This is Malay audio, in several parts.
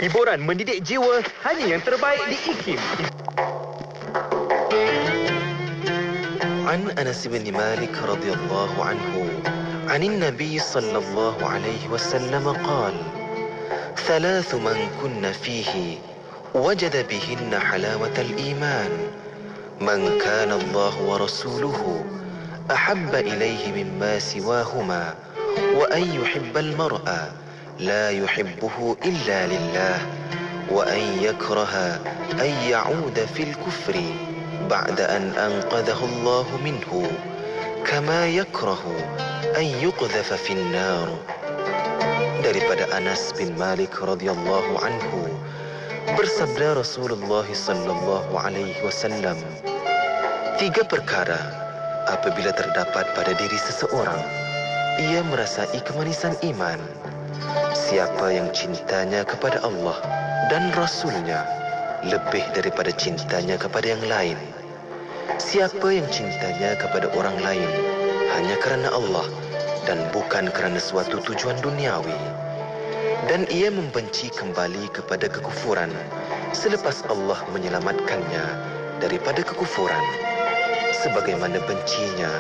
Hiburan mendidik jiwa hanya yang terbaik di IKIM. عن أنس بن مالك رضي الله عنه عن النبي صلى الله عليه وسلم قال: ثلاث من كن فيه وجد بهن حلاوة الإيمان: من كان الله ورسوله أحب إليه مما سواهما، وأن يحب المرء لا يحبه إلا لله، وأن يكره أن يعود في الكفر بعد أن أنقذه الله منه، كما يكره أن يقذف في النار. Daripada Anas bin Malik radhiyallahu anhu, bersabda Rasulullah sallallahu alaihi wasallam, 3 perkara apabila terdapat pada diri seseorang, ia merasai kemanisan iman. Siapa yang cintanya kepada Allah dan Rasul-Nya lebih daripada cintanya kepada yang lain. Siapa yang cintanya kepada orang lain hanya kerana Allah dan bukan kerana suatu tujuan duniawi, dan ia membenci kembali kepada kekufuran selepas Allah menyelamatkannya daripada kekufuran, sebagaimana bencinya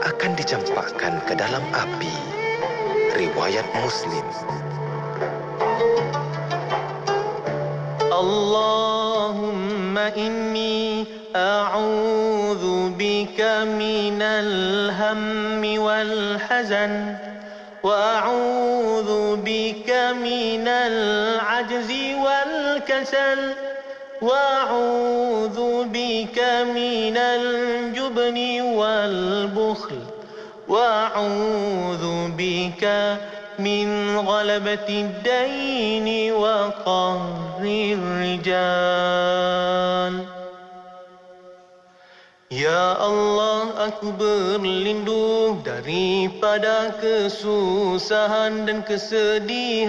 akan dicampakkan ke dalam api. Riwayat Muslim. Allahumma inni a'udzu bika minal hammi wal hazan wa a'udzu bika minal ajzi wal kasal wa a'udzu bika minal jubni wal bukhl wa a'udzu bika min ghalabati ad-daini wa qahri rijal. Ya Allah, aku berlindung daripada kesusahan dan kesedihan,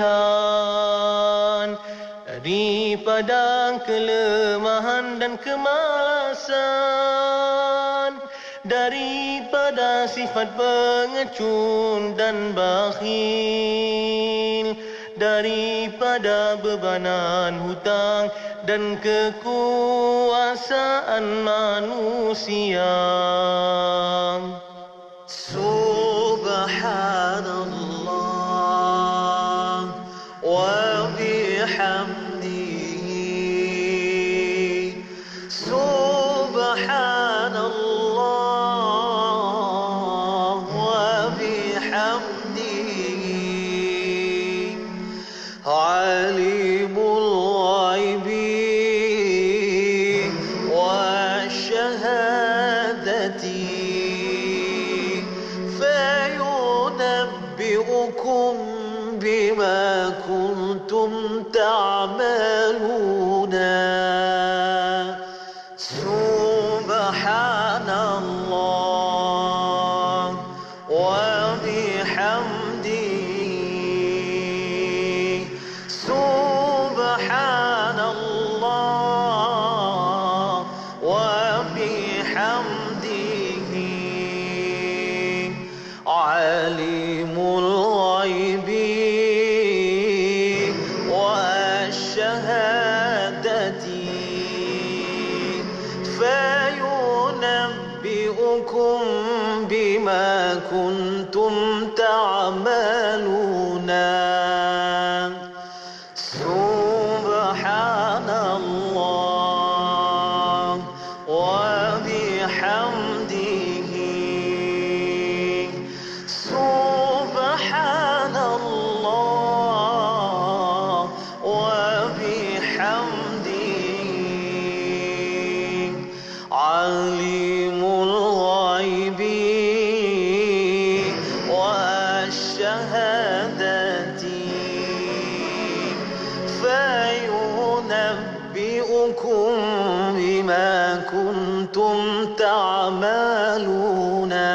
daripada kelemahan dan kemalasan, daripada sifat pengecut dan bakhil, daripada bebanan hutang dan kekuasaan manusia. Subhanallah wa bihamdihi. Subhanallah wa bihamdihi. Alimul ghaibi wa syahadati, fayunabbi'ukum bima kuntum ta'maluna. Subhanallah wa bihamdihi. Subhanallah wa bihamdihi. Alimul ghaibi wa syahadati, fayunabbi'ukum bima kuntum ta'maluna. Subhanallah wa bihamdihi. Subhanallah wa bihamdihi. Alimul ghaibi wa syahadati, fayunabbi'ukum bima kuntum ta'maluna.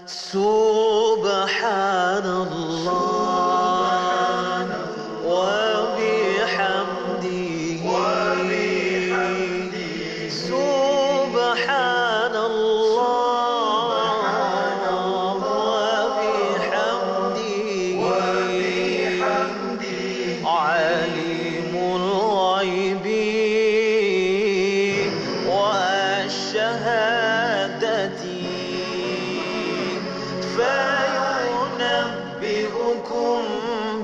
Subhanallah wa bihamdihi. Subhanallah wa bihamdihi. أنبئكم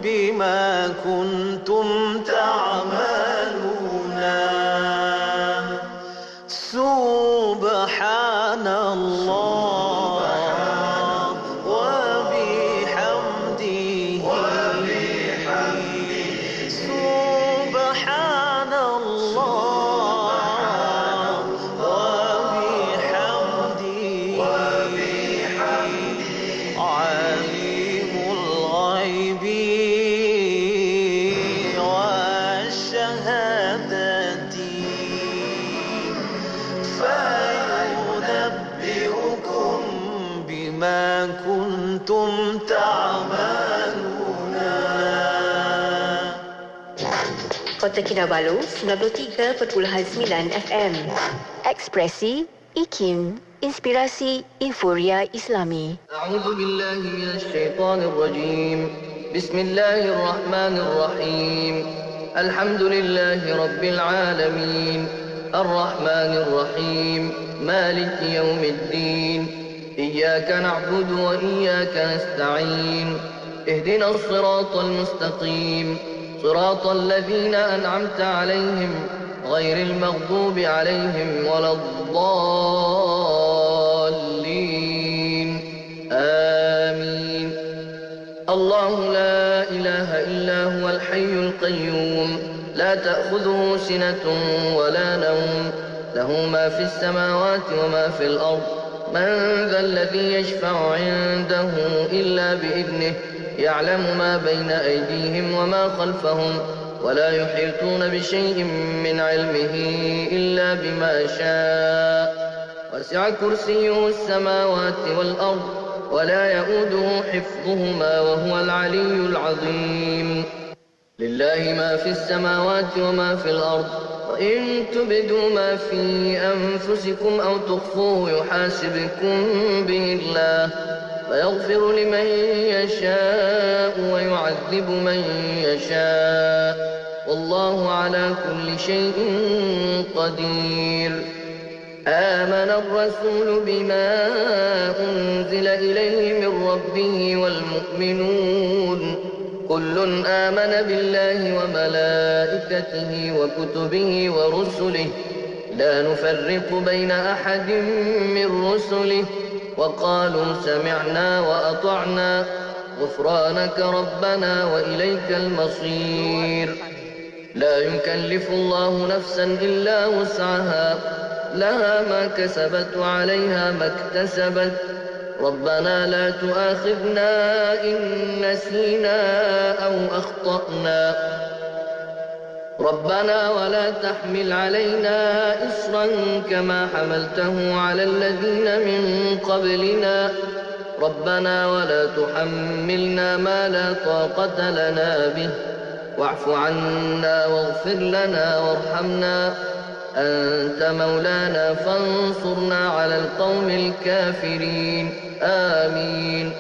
بما كنتم تعملون سبحان الله وبحمده سبحان الله وبحمده عالم الغيب والشهادة فينبئكم بما كنتم تعملون. Kota Kinabalu 93.9 FM. Ekspresi IKIM, inspirasi Euforia Islami. أعوذ بالله من الشيطان الرجيم. بسم الله الرحمن الرحيم. الحمد لله رب العالمين الرحمن الرحيم مالك يوم الدين إياك نعبد وإياك نستعين اهدنا الصراط المستقيم صراط الذين أنعمت عليهم غير المغضوب عليهم ولا الضالين آمين. الله لا إله إلا هو الحي القيوم لا تأخذه سنة ولا نوم له ما في السماوات وما في الأرض من ذا الذي يشفع عنده إلا بإذنه يعلم ما بين أيديهم وما خلفهم ولا يحيطون بشيء من علمه إلا بما شاء وسع كرسيه السماوات والأرض ولا يؤوده حفظهما وهو العلي العظيم. لله ما في السماوات وما في الأرض وإن تبدوا ما في أنفسكم أو تخفوه يحاسبكم به الله فيغفر لمن يشاء ويعذب من يشاء والله على كل شيء قدير. آمن الرسول بما أنزل إليه من ربه والمؤمنون كل آمن بالله وملائكته وكتبه ورسله لا نفرق بين أحد من رسله وقالوا سمعنا وأطعنا غفرانك ربنا وإليك المصير. لا يكلف الله نفسا إلا وسعها لها ما كسبت وعليها ما اكتسبت ربنا لا تؤاخذنا إن نسينا أو أخطأنا ربنا ولا تحمل علينا إصرا كما حملته على الذين من قبلنا ربنا ولا تحملنا ما لا طاقة لنا به واعف عنا واغفر لنا وارحمنا أنت مولانا فانصرنا على القوم الكافرين آمين.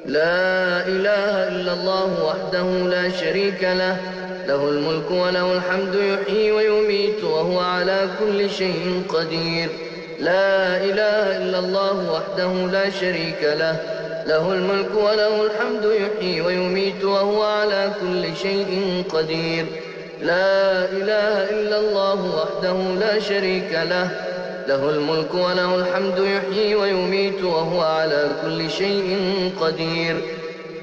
لا إله إلا الله وحده لا شريك له له الملك وله الحمد يحيي ويميت وهو على كل شيء قدير. لا إله إلا الله وحده لا شريك له له الملك وله الحمد يحيي ويميت وهو على كل شيء قدير. لا إله إلا الله وحده لا شريك له له الملك وله الحمد يحيي ويميت وهو على كل شيء قدير.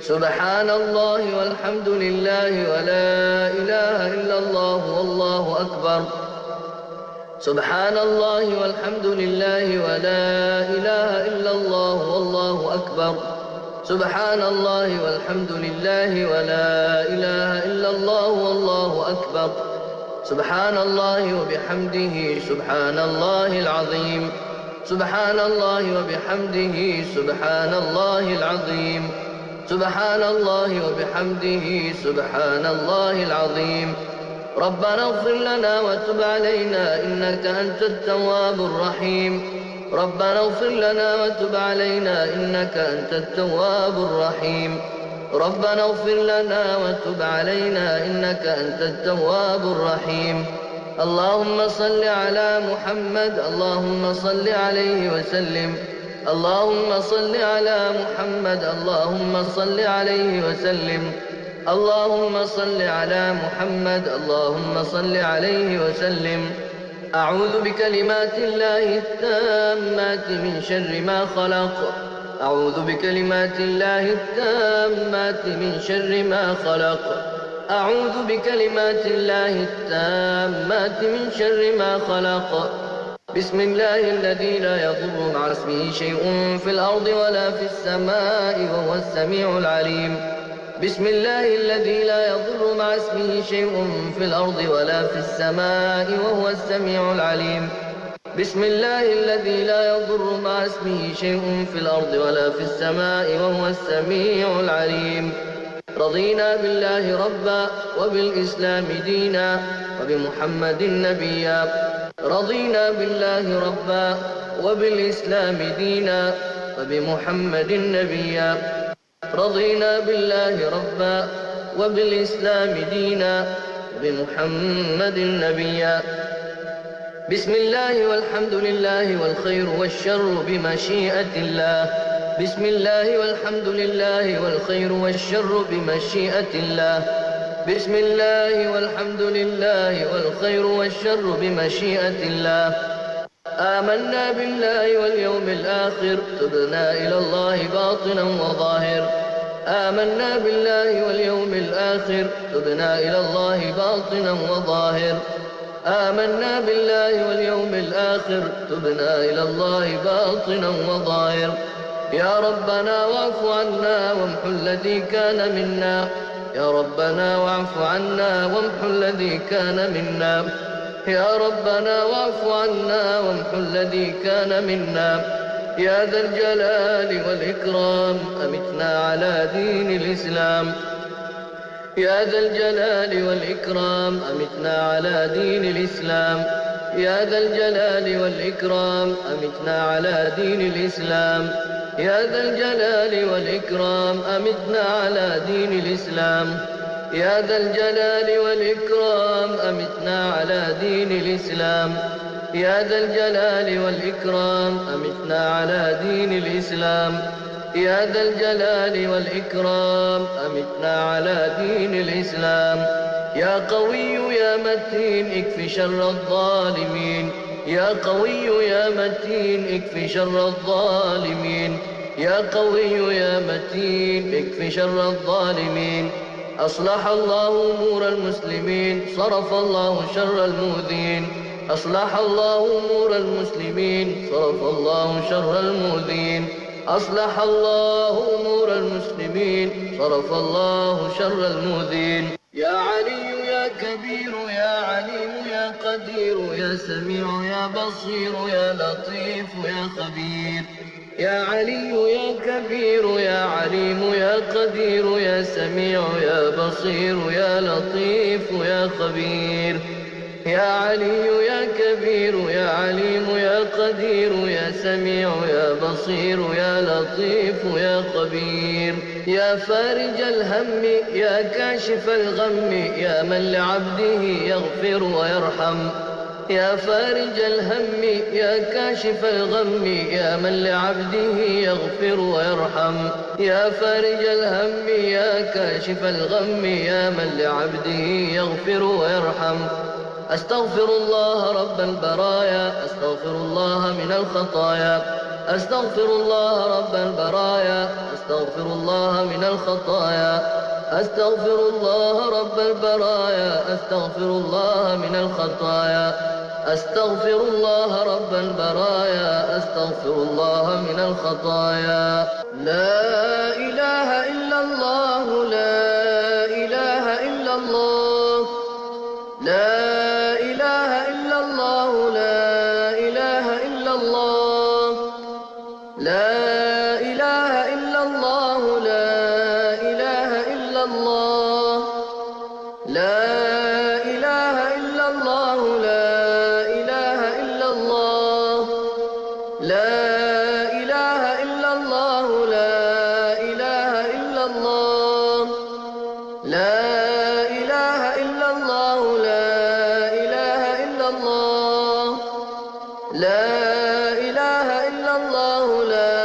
سبحان الله والحمد لله ولا إله إلا الله والله أكبر. سبحان الله والحمد لله ولا إله إلا الله والله أكبر. سبحان الله والحمد لله ولا إله إلا الله والله أكبر. سبحان الله وبحمده سبحان الله العظيم. سبحان الله وبحمده سبحان الله العظيم. سبحان الله وبحمده سبحان الله العظيم. ربنا اغفر لنا وتب علينا إنك أنت التواب الرحيم. ربنا اغفر لنا وتب علينا إنك أنت التواب الرحيم. ربنا اغفر لنا وتب علينا إنك أنت التواب الرحيم. اللهم صل على محمد اللهم صل عليه وسلم. اللهم صل على محمد اللهم صل عليه وسلم اللهم صل على محمد اللهم صل عليه وسلم أعوذ بكلمات الله التامات من شر ما خلق أعوذ بكلمات الله التامات من شر ما خلق أعوذ بكلمات الله التامات من شر ما خلق بسم الله الذي لا يضر مع اسمه شيء في الأرض ولا في السماء وهو السميع العليم بسم الله الذي لا يضر مع اسمه شيء في الأرض ولا في السماء وهو السميع العليم بسم الله الذي لا يضر مع اسمه شيء في الأرض ولا في السماء وهو السميع العليم رضينا بالله ربا وبالإسلام دينا وبمحمد نبيا رضينا بالله ربا وبالإسلام دينا وبمحمد نبيا رضينا بالله ربا وبالإسلام دينا وبمحمد نبيا بسم الله والحمد لله والخير والشر بمشيئة الله بسم الله والحمد لله والخير والشر بمشيئة الله بسم الله والحمد لله والخير والشر بمشيئة الله آمنا بالله واليوم الآخر تبنا إلى الله باطنا وظاهر آمنا بالله واليوم الآخر تبنا إلى الله باطنا وظاهر آمنا بالله واليوم الآخر تبنا إلى الله باطنا وظاهر يا ربنا واعف عنا وامحو الذي كان منا يا ربنا واعف عنا وامحو الذي كان منا يا ربنا واعف عنا وامحو الذي كان منا يا ذا الجلال والإكرام أمتنا على دين الإسلام يا ذا الجلال والإكرام أمتنا على دين الإسلام يا ذا الجلال والإكرام أمتنا على دين الإسلام يا ذا الجلال والإكرام أمتنا على دين الإسلام يا ذا الجلال والإكرام أمتنا على دين الإسلام يا ذا الجلال والإكرام أمتنا على دين الإسلام يا ذا الجلال والإكرام أمتنا على دين الإسلام يا قوي يا متين اكف شر الظالمين يا قوي يا متين اكف شر الظالمين يا قوي يا متين اكف شر الظالمين أصلح الله أمور المسلمين صرف الله شر المؤذين أصلح الله أمور المسلمين صرف الله شر المؤذين أصلح الله أمور المسلمين صرف الله شر المؤذين يا علي يا كبير يا عليم يا قدير يا سميع يا بصير يا لطيف يا خبير يا علي يا كبير يا عليم يا قدير يا سميع يا بصير يا لطيف يا خبير يا علي يا كبير يا عليم يا قدير يا سميع يا بصير يا لطيف يا خبير يا فارج الهم يا كاشف الغم يا من لعبده يغفر ويرحم يا فارج الهم يا كاشف الغم يا من لعبده يغفر ويرحم يا فارج الهم يا كاشف الغم يا من لعبده يغفر ويرحم أستغفر الله رب البرايا أستغفر الله من الخطايا أستغفر الله رب البرايا أستغفر الله من الخطايا أستغفر الله رب البرايا أستغفر الله من الخطايا أستغفر الله رب البرايا أستغفر الله من الخطايا لا إله إلا الله لا إله إلا الله لا إله إلا الله لا إله إلا الله لا إله إلا الله لا إله إلا الله لا إله إلا الله لا إله إلا الله لا إله إلا الله لا إله إلا الله لا إله إلا الله لا إله إلا الله لا إله إلا الله لا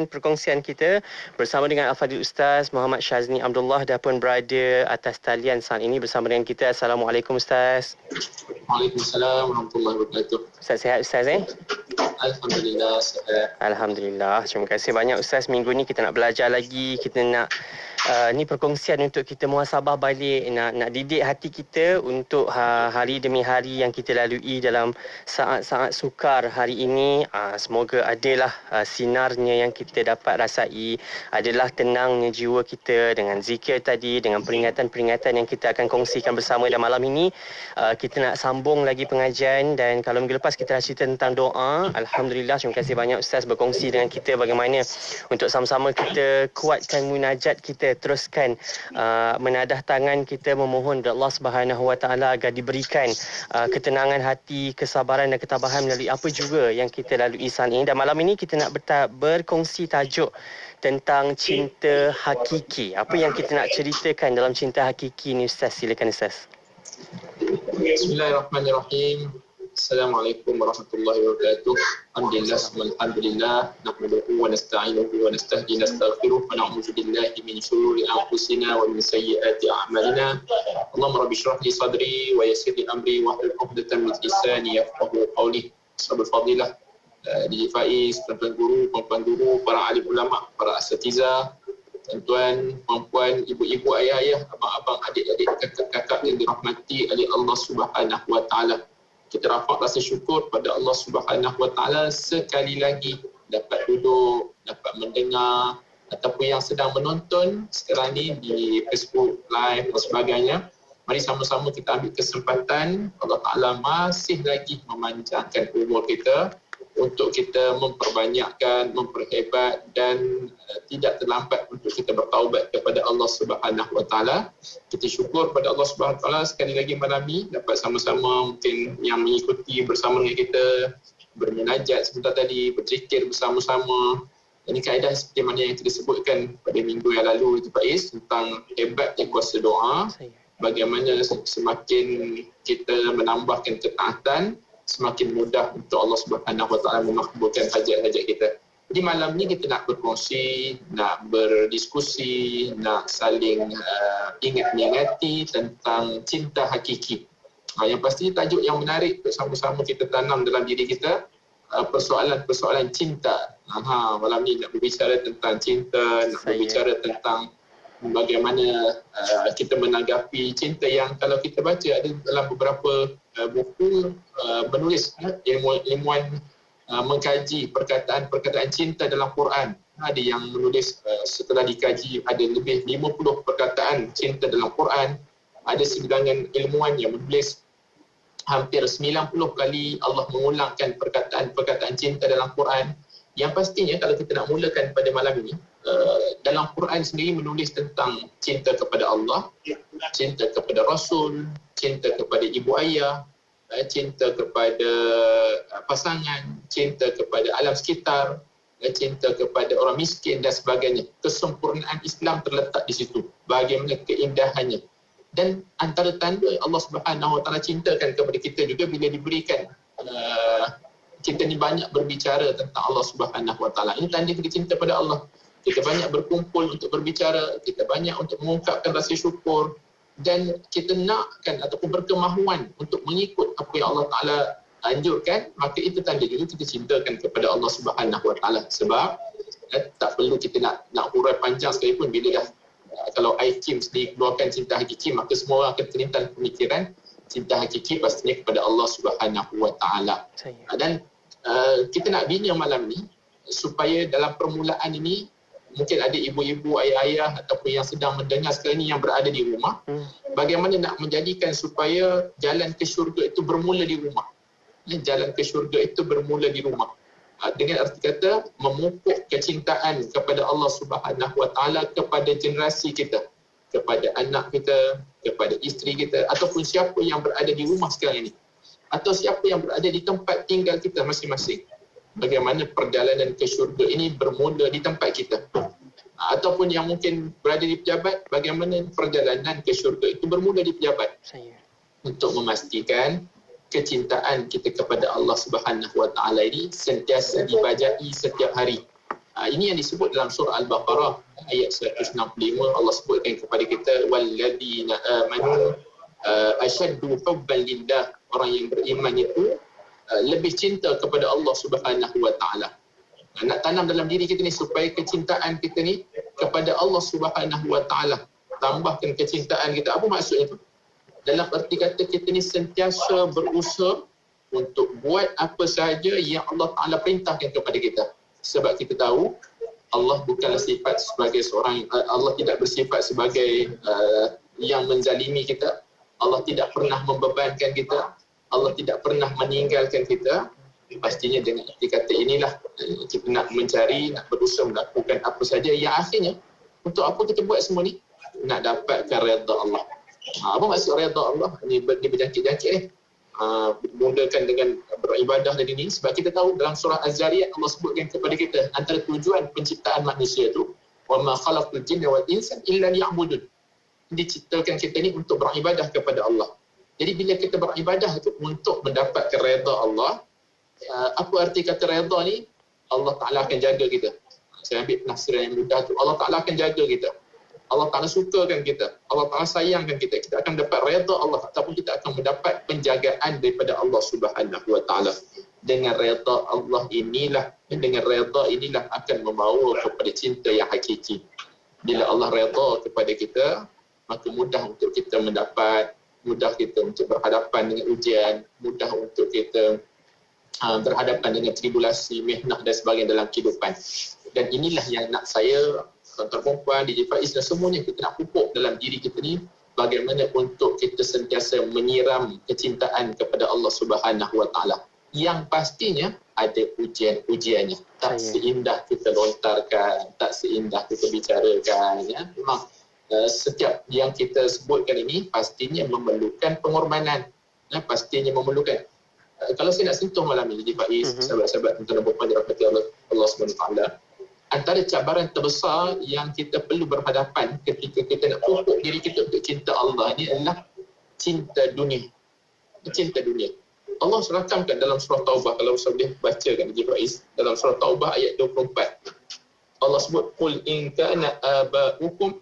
meneruskan perkongsian kita bersama dengan Al-Fadhil Ustaz Muhammad Syazni Abdullah dah pun berada atas talian saat ini bersama dengan kita. Assalamualaikum Ustaz. Waalaikumsalam warahmatullahi wabarakatuh. Ustaz sihat Ustaz Alhamdulillah sihat. Alhamdulillah. Terima kasih banyak Ustaz. Minggu ni kita nak belajar lagi. Kita nak ni perkongsian untuk kita muhasabah balik, nak didik hati kita untuk hari demi hari yang kita lalui dalam saat-saat sukar hari ini. Semoga adalah sinarnya yang kita dapat rasai, adalah tenangnya jiwa kita dengan zikir tadi, dengan peringatan-peringatan yang kita akan kongsikan bersama. Dan malam ini kita nak sambung lagi pengajian, dan kalau minggu lepas kita dah cerita tentang doa. Alhamdulillah, terima kasih banyak Ustaz berkongsi dengan kita bagaimana untuk sama-sama kita kuatkan munajat kita, teruskan menadah tangan kita memohon kepada Allah Subhanahu Wa Taala agar diberikan ketenangan hati, kesabaran dan ketabahan melalui apa juga yang kita lalui saat ini. Dan malam ini kita nak berkongsi tajuk tentang cinta hakiki. Apa yang kita nak ceritakan dalam cinta hakiki ni Ustaz? Silakan Ustaz. Bismillahirrahmanirrahim. Assalamualaikum warahmatullahi wabarakatuh. Alhamdulillah, nahmaduhu wa nasta'inuhu wa nastahdihi nastaghfiruh wa na'udzu billahi min shururi anfusina wa min sayyiati a'malina. Allahumma rabbi shrah li sadri wa yassir li amri wa hlul 'uqdatam min lisani yafqahu qawli. Sahabat fadilah, Didi Faiz, tuan-tuan guru, puan-puan guru, para alim ulama, para asatiza, tuan-tuan, puan-puan, ibu-ibu, ayah-ayah, abang-abang, adik-adik, kakak-kakak yang dirahmati oleh Allah Subhanahu wa taala. Kita rafak rasa syukur pada Allah Subhanahu Wa Taala sekali lagi dapat duduk, dapat mendengar, ataupun yang sedang menonton sekarang ni di Facebook Live dan sebagainya. Mari sama-sama kita ambil kesempatan. Allah Ta'ala masih lagi memanjangkan umur kita untuk kita memperbanyakkan, memperhebat dan tidak terlambat untuk kita bertaubat kepada Allah Subhanahu Wa Taala. Kita syukur pada Allah Subhanahu Wa Taala sekali lagi malam ni dapat sama-sama mungkin yang mengikuti bersama dengan kita bermunajat sebentar tadi, berzikir bersama-sama. Ini kaedah seperti mana yang kita sebutkan pada minggu yang lalu itu Faiz, tentang hebatnya kuasa doa. Bagaimana semakin kita menambahkan ketaatan, semakin mudah untuk Allah Subhanahu Wa Taala memakbulkan hajat-hajat kita. Jadi malam ni kita nak berkongsi, nak berdiskusi, nak saling ingat-ingati tentang cinta hakiki. Yang pasti tajuk yang menarik untuk sama-sama kita tanam dalam diri kita, persoalan-persoalan cinta. Malam ni nak berbicara tentang cinta, nak berbicara tentang bagaimana kita menanggapi cinta yang kalau kita baca ada dalam beberapa buku menulis ilmuwan mengkaji perkataan-perkataan cinta dalam Quran. Ada yang menulis setelah dikaji ada lebih 50 perkataan cinta dalam Quran. Ada sebilangan ilmuwan yang menulis hampir 90 kali Allah mengulangkan perkataan-perkataan cinta dalam Quran. Yang pastinya kalau kita nak mulakan pada malam ini, dalam Quran sendiri menulis tentang cinta kepada Allah, cinta kepada Rasul, cinta kepada ibu ayah, cinta kepada pasangan, cinta kepada alam sekitar, cinta kepada orang miskin dan sebagainya. Kesempurnaan Islam terletak di situ. Bagaimana keindahannya. Dan antara tanda Allah Subhanahu Wa Taala cintakan kepada kita juga bila diberikan kita ni banyak berbicara tentang Allah Subhanahu Wa Taala. Ini tanda kita cinta pada Allah. Kita banyak berkumpul untuk berbicara, kita banyak untuk mengungkapkan rasa syukur dan kita nakkan ataupun berkemahuan untuk mengikut apa yang Allah Ta'ala anjurkan, maka itu tanda juga kita cintakan kepada Allah Subhanahu Wa Taala. Sebab tak perlu kita nak hurai panjang sekalipun bila dah kalau IKIM sendiri keluarkan cinta hakiki, maka semua orang akan terlintas pemikiran cinta hakiki pastinya kepada Allah Subhanahu Wa Taala. Dan kita nak bina malam ni supaya dalam permulaan ini mungkin ada ibu-ibu, ayah-ayah ataupun yang sedang mendengar sekarang ini yang berada di rumah, bagaimana nak menjadikan supaya jalan ke syurga itu bermula di rumah. Jalan ke syurga itu bermula di rumah. Dengan arti kata memupuk kecintaan kepada Allah Subhanahu Wa Taala kepada generasi kita, kepada anak kita, kepada isteri kita ataupun siapa yang berada di rumah sekarang ini atau siapa yang berada di tempat tinggal kita masing-masing. Bagaimana perjalanan ke syurga ini bermula di tempat kita. Ataupun yang mungkin berada di pejabat, bagaimana perjalanan ke syurga itu bermula di pejabat. Untuk memastikan kecintaan kita kepada Allah Subhanahu Wa Taala ini sentiasa dibajai setiap hari. Ini yang disebut dalam surah Al-Baqarah ayat 165. Allah sebutkan kepada kita walladzina amanu asyaddu hubban lillah. Orang yang beriman itu lebih cinta kepada Allah Subhanahu wa taala. Nak tanam dalam diri kita ni supaya kecintaan kita ni kepada Allah Subhanahu wa taala. Tambahkan kecintaan kita. Apa maksudnya tu? Dalam erti kata kita ni sentiasa berusaha untuk buat apa sahaja yang Allah Taala perintahkan kepada kita. Sebab kita tahu Allah bukanlah sifat sebagai seorang, Allah tidak bersifat sebagai yang menzalimi kita. Allah tidak pernah membebankan kita. Allah tidak pernah meninggalkan kita. Pastinya dengan arti kata inilah kita nak mencari, nak berusaha melakukan apa saja yang akhirnya untuk apa kita buat semua ni? Nak dapatkan redha Allah. Apa maksud redha Allah? Ini berjangkit-jangkit ni. Mudahkan dengan beribadah dan ini. Sebab kita tahu dalam surah Az-Zariyat Allah sebutkan kepada kita antara tujuan penciptaan manusia tu wa ma khalaqtul jinna wal insa illa liya'budun. Diciptakan kita ni untuk beribadah kepada Allah. Jadi bila kita beribadah itu untuk mendapatkan redha Allah, apa arti kata redha ni? Allah Ta'ala akan jaga kita. Saya ambil penafsiran yang mudah tu. Allah Ta'ala akan jaga kita. Allah Ta'ala sukakan kita. Allah Ta'ala sayangkan kita. Kita akan dapat redha Allah ataupun kita akan mendapat penjagaan daripada Allah Subhanahu wa taala. Dengan redha Allah inilah, dengan redha inilah akan membawa kepada cinta yang hakiki. Bila Allah redha kepada kita, maka mudah untuk kita mendapat, mudah kita untuk berhadapan dengan ujian, mudah untuk kita berhadapan dengan tribulasi, mihnah dan sebagainya dalam kehidupan. Dan inilah yang nak saya, tuan-tuan perempuan, DJ Faiz dan semuanya kita nak pupuk dalam diri kita ni, bagaimana untuk kita sentiasa menyiram kecintaan kepada Allah Subhanahu wa taala. Yang pastinya ada ujian-ujiannya. Tak seindah kita lontarkan, tak seindah kita bicarakan, ya. Memang setiap yang kita sebutkan ini pastinya memerlukan pengorbanan, ya, pastinya memerlukan. Kalau saya nak sentuh malam ini, DJ Faiz, sahabat-sahabat tuan-tuan dan puan dirahmati Allah Subhanahu wa taala, antara cabaran terbesar yang kita perlu berhadapan ketika kita nak pupuk diri kita untuk cinta Allah ni adalah cinta dunia. Cinta dunia. Allah rakamkan dalam surah Taubah, kalau saya boleh bacakan DJ Faiz, dalam surah Taubah ayat 24. Allah sebut qul in kana aba'ukum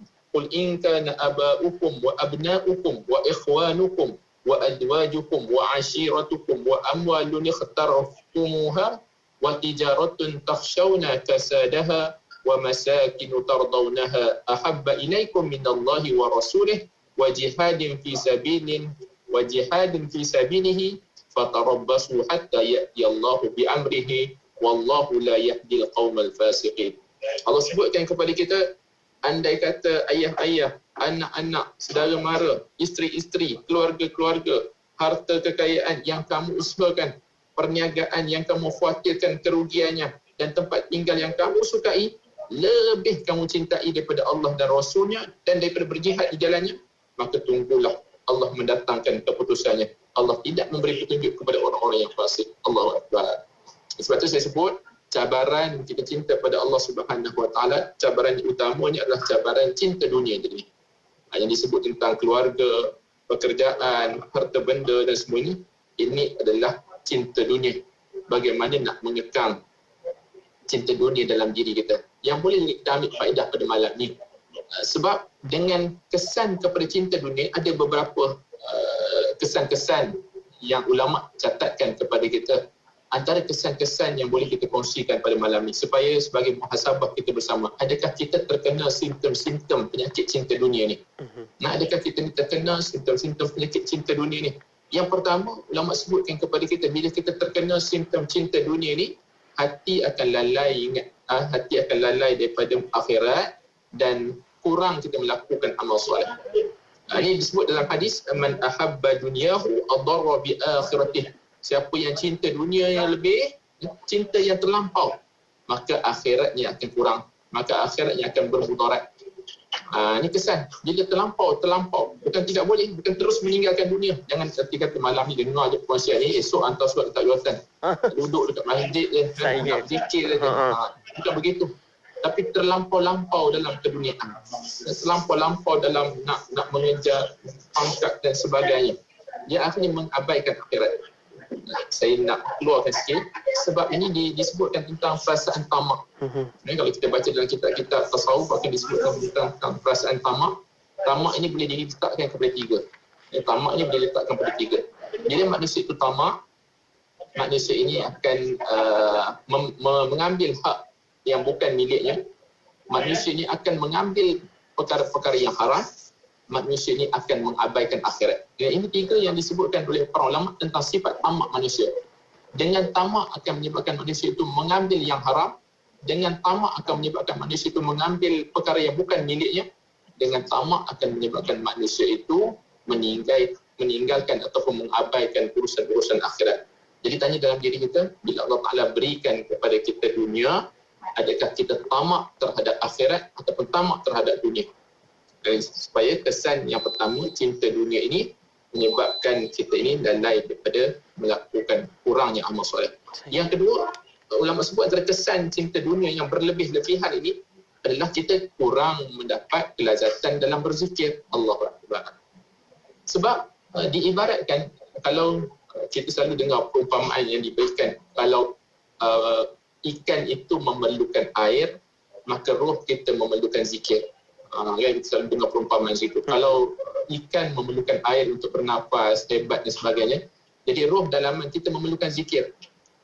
wa abna'ukum wa ikhwanukum wa azwajukum wa ashiratukum wa amwalun ikhtaraftumuha wa tijaratun takhshawna kasadaha wa masakin tardawnaha ahabba ilaikum minallahi wa rasulih wa jihadin fi sabilihi fatarabbasu hatta ya'ti Allahu bi amrihi wallahu la yahdil qaumal fasiqin. Allah sebutkan kepada kita, andai kata ayah-ayah, anak-anak, saudara mara, isteri-isteri, keluarga-keluarga, harta kekayaan yang kamu usahakan, perniagaan yang kamu khawatirkan kerugiannya, dan tempat tinggal yang kamu sukai, lebih kamu cintai daripada Allah dan Rasulnya dan daripada berjihad di jalannya, maka tunggulah Allah mendatangkan keputusannya. Allah tidak memberi petunjuk kepada orang-orang yang fasik. Allahu Akbar. Sebab itu saya sebut, cabaran kita cinta pada Allah Subhanahu wa taala, cabaran utamanya adalah cabaran cinta dunia tadi. Yang disebut tentang keluarga, pekerjaan, harta benda dan semua ini adalah cinta dunia. Bagaimana nak mengekang cinta dunia dalam diri kita. Yang boleh kita ambil faedah pada malam ni. Sebab dengan kesan kepada cinta dunia, ada beberapa kesan-kesan yang ulama catatkan kepada kita. Antara kesan-kesan yang boleh kita kongsikan pada malam ni, supaya sebagai muhasabah kita bersama, adakah kita terkena simptom-simptom penyakit cinta dunia ni? Adakah kita ni terkena simptom-simptom penyakit cinta dunia ni? Yang pertama, ulama sebutkan kepada kita, bila kita terkena simptom cinta dunia ni, hati akan lalai daripada akhirat dan kurang kita melakukan amal soleh. Ini disebut dalam hadis, man ahabba dunyahu adarra bi akhiratih. Siapa yang cinta dunia yang lebih, cinta yang terlampau, maka akhiratnya akan kurang, maka akhiratnya akan bermudarat. Ini kesan. Bila terlampau, bukan tidak boleh, bukan terus meninggalkan dunia. Jangan ketika malam ni dengar je perkongsian ni, esok hantar surat dekat jawatan. Duduk dekat masjid je, nak zikir je. Bukan begitu. Tapi terlampau-lampau dalam keduniaan. Terlampau-lampau dalam nak mengejar pangkat dan sebagainya. Dia akhirnya mengabaikan akhirat. Saya nak keluarkan sikit sebab ini disebutkan tentang perasaan tamak. Kalau kita baca dalam kitab-kitab tasawuf akan disebutkan tentang perasaan tamak. Tamak ini boleh diletakkan kepada 3. Tamak ini boleh diletakkan kepada 3. Bila manusia itu tamak, manusia ini akan mengambil hak yang bukan miliknya. Manusia ini akan mengambil perkara-perkara yang haram. Manusia ini akan mengabaikan akhirat. Ini 3 yang disebutkan oleh para ulama tentang sifat tamak manusia. Dengan tamak akan menyebabkan manusia itu mengambil yang haram. Dengan tamak akan menyebabkan manusia itu mengambil perkara yang bukan miliknya. Dengan tamak akan menyebabkan manusia itu meninggalkan ataupun mengabaikan urusan-urusan akhirat. Jadi tanya dalam diri kita, bila Allah Ta'ala berikan kepada kita dunia, adakah kita tamak terhadap akhirat ataupun tamak terhadap dunia? Supaya kesan yang pertama, cinta dunia ini menyebabkan kita ini lalai daripada melakukan kurangnya amal soleh. Yang kedua, ulama sebut antara kesan cinta dunia yang berlebih-lebihan ini adalah kita kurang mendapat kelazatan dalam berzikir Allah Akbar. Sebab diibaratkan, kalau kita selalu dengar perumpamaan yang diberikan, kalau ikan itu memerlukan air, maka roh kita memerlukan zikir. Kita selalu dengar perumpamaan situ. Kalau ikan memerlukan air untuk bernafas, hebat dan sebagainya, jadi roh dalaman kita memerlukan zikir.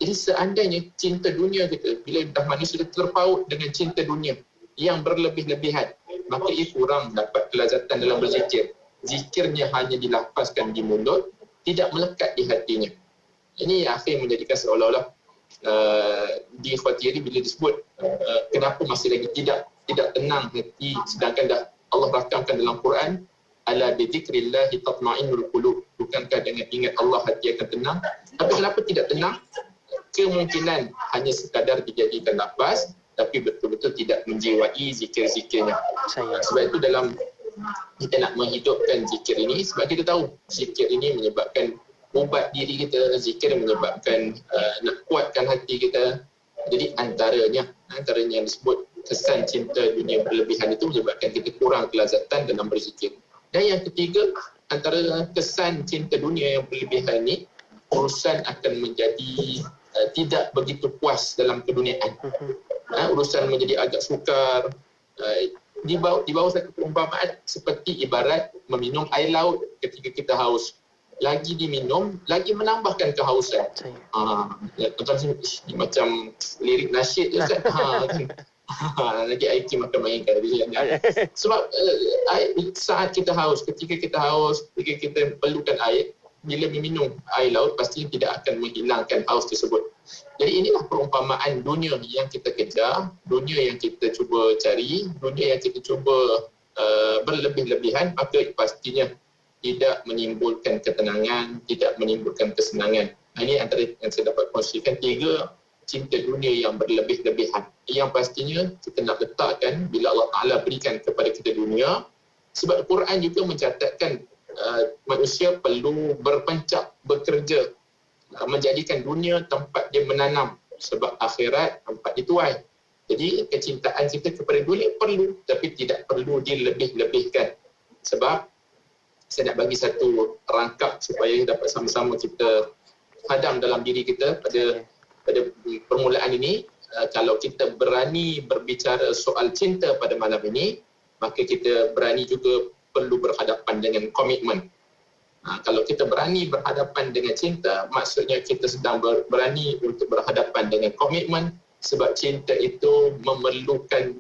Jadi seandainya cinta dunia kita, bila dah manusia terpaut dengan cinta dunia yang berlebih-lebihan, maka ia kurang dapat kelazatan dalam berzikir. Zikirnya hanya dilafazkan di mulut, tidak melekat di hatinya. Ini akhir menjadikan seolah-olah dikhawatiri bila disebut kenapa masih lagi tidak tenang hati, sedangkan dah Allah rakamkan dalam Quran, ala bi dzikrillahi tatma'innul qulub. Bukankah dengan ingat Allah hati akan tenang? Tapi kenapa tidak tenang? Kemungkinan hanya sekadar dijadikan lafaz, tapi betul-betul tidak menjiwai zikir-zikirnya. Sebab itu dalam kita nak menghidupkan zikir ini, sebab kita tahu zikir ini menyebabkan ubat diri kita, zikir menyebabkan nak kuatkan hati kita. Jadi antaranya yang disebut kesan cinta dunia berlebihan itu menyebabkan kita kurang kelazatan dalam berzikir. Dan yang ketiga, antara kesan cinta dunia yang berlebihan ini, urusan akan menjadi tidak begitu puas dalam keduniaan. Urusan menjadi agak sukar. Di bawah satu perumpamaan seperti ibarat meminum air laut ketika kita haus. Lagi diminum, lagi menambahkan kehausan. Macam lirik nasyid je kan. Lagi Aikim akan mainkan. Sebab saat kita haus, ketika kita perlukan air, bila meminum air laut, pastinya tidak akan menghilangkan haus tersebut. Jadi inilah perumpamaan dunia yang kita kejar, dunia yang kita cuba cari, dunia yang kita cuba berlebih-lebihan, maka pastinya tidak menimbulkan ketenangan, tidak menimbulkan kesenangan. Ini antara yang saya dapat kongsikan, 3 cinta dunia yang berlebih-lebihan. Yang pastinya kita nak letakkan bila Allah Ta'ala berikan kepada kita dunia, sebab Quran juga mencatatkan manusia perlu berpencak, bekerja, menjadikan dunia tempat dia menanam, sebab akhirat tempat dituai. Jadi kecintaan kita kepada dunia perlu, tapi tidak perlu dilebih-lebihkan. Sebab saya nak bagi satu rangkap supaya dapat sama-sama kita hadam dalam diri kita pada permulaan ini. Kalau kita berani berbicara soal cinta pada malam ini, maka kita berani juga perlu berhadapan dengan komitmen. Kalau kita berani berhadapan dengan cinta, maksudnya kita sedang berani untuk berhadapan dengan komitmen, sebab cinta itu memerlukan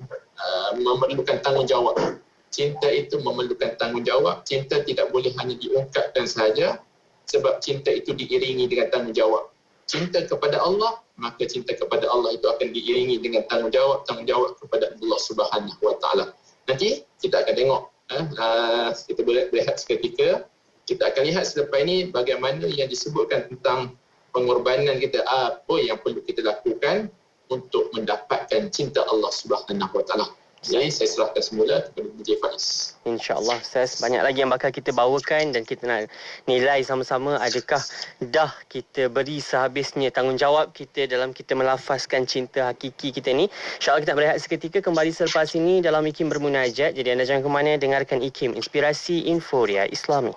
tanggungjawab. Cinta itu memerlukan tanggungjawab. Cinta tidak boleh hanya diungkapkan sahaja, sebab cinta itu diiringi dengan tanggungjawab. Cinta kepada Allah, maka cinta kepada Allah itu akan diiringi dengan tanggungjawab kepada Allah Subhanahu Wa Taala. Nanti kita akan tengok, kita boleh berehat seketika. Kita akan lihat selepas ini bagaimana yang disebutkan tentang pengorbanan kita, apa yang perlu kita lakukan untuk mendapatkan cinta Allah Subhanahu Wa Taala. Jadi saya serahkan semula kepada DJ Faiz. InsyaAllah Ustaz, banyak lagi yang bakal kita bawakan dan kita nak nilai sama-sama adakah dah kita beri sehabisnya tanggungjawab kita dalam kita melafazkan cinta hakiki kita ni. InsyaAllah kita berehat seketika, kembali selepas ini dalam IKIM Bermunajat. Jadi anda jangan ke mana, dengarkan IKIM, Inspirasi Inforia Islami.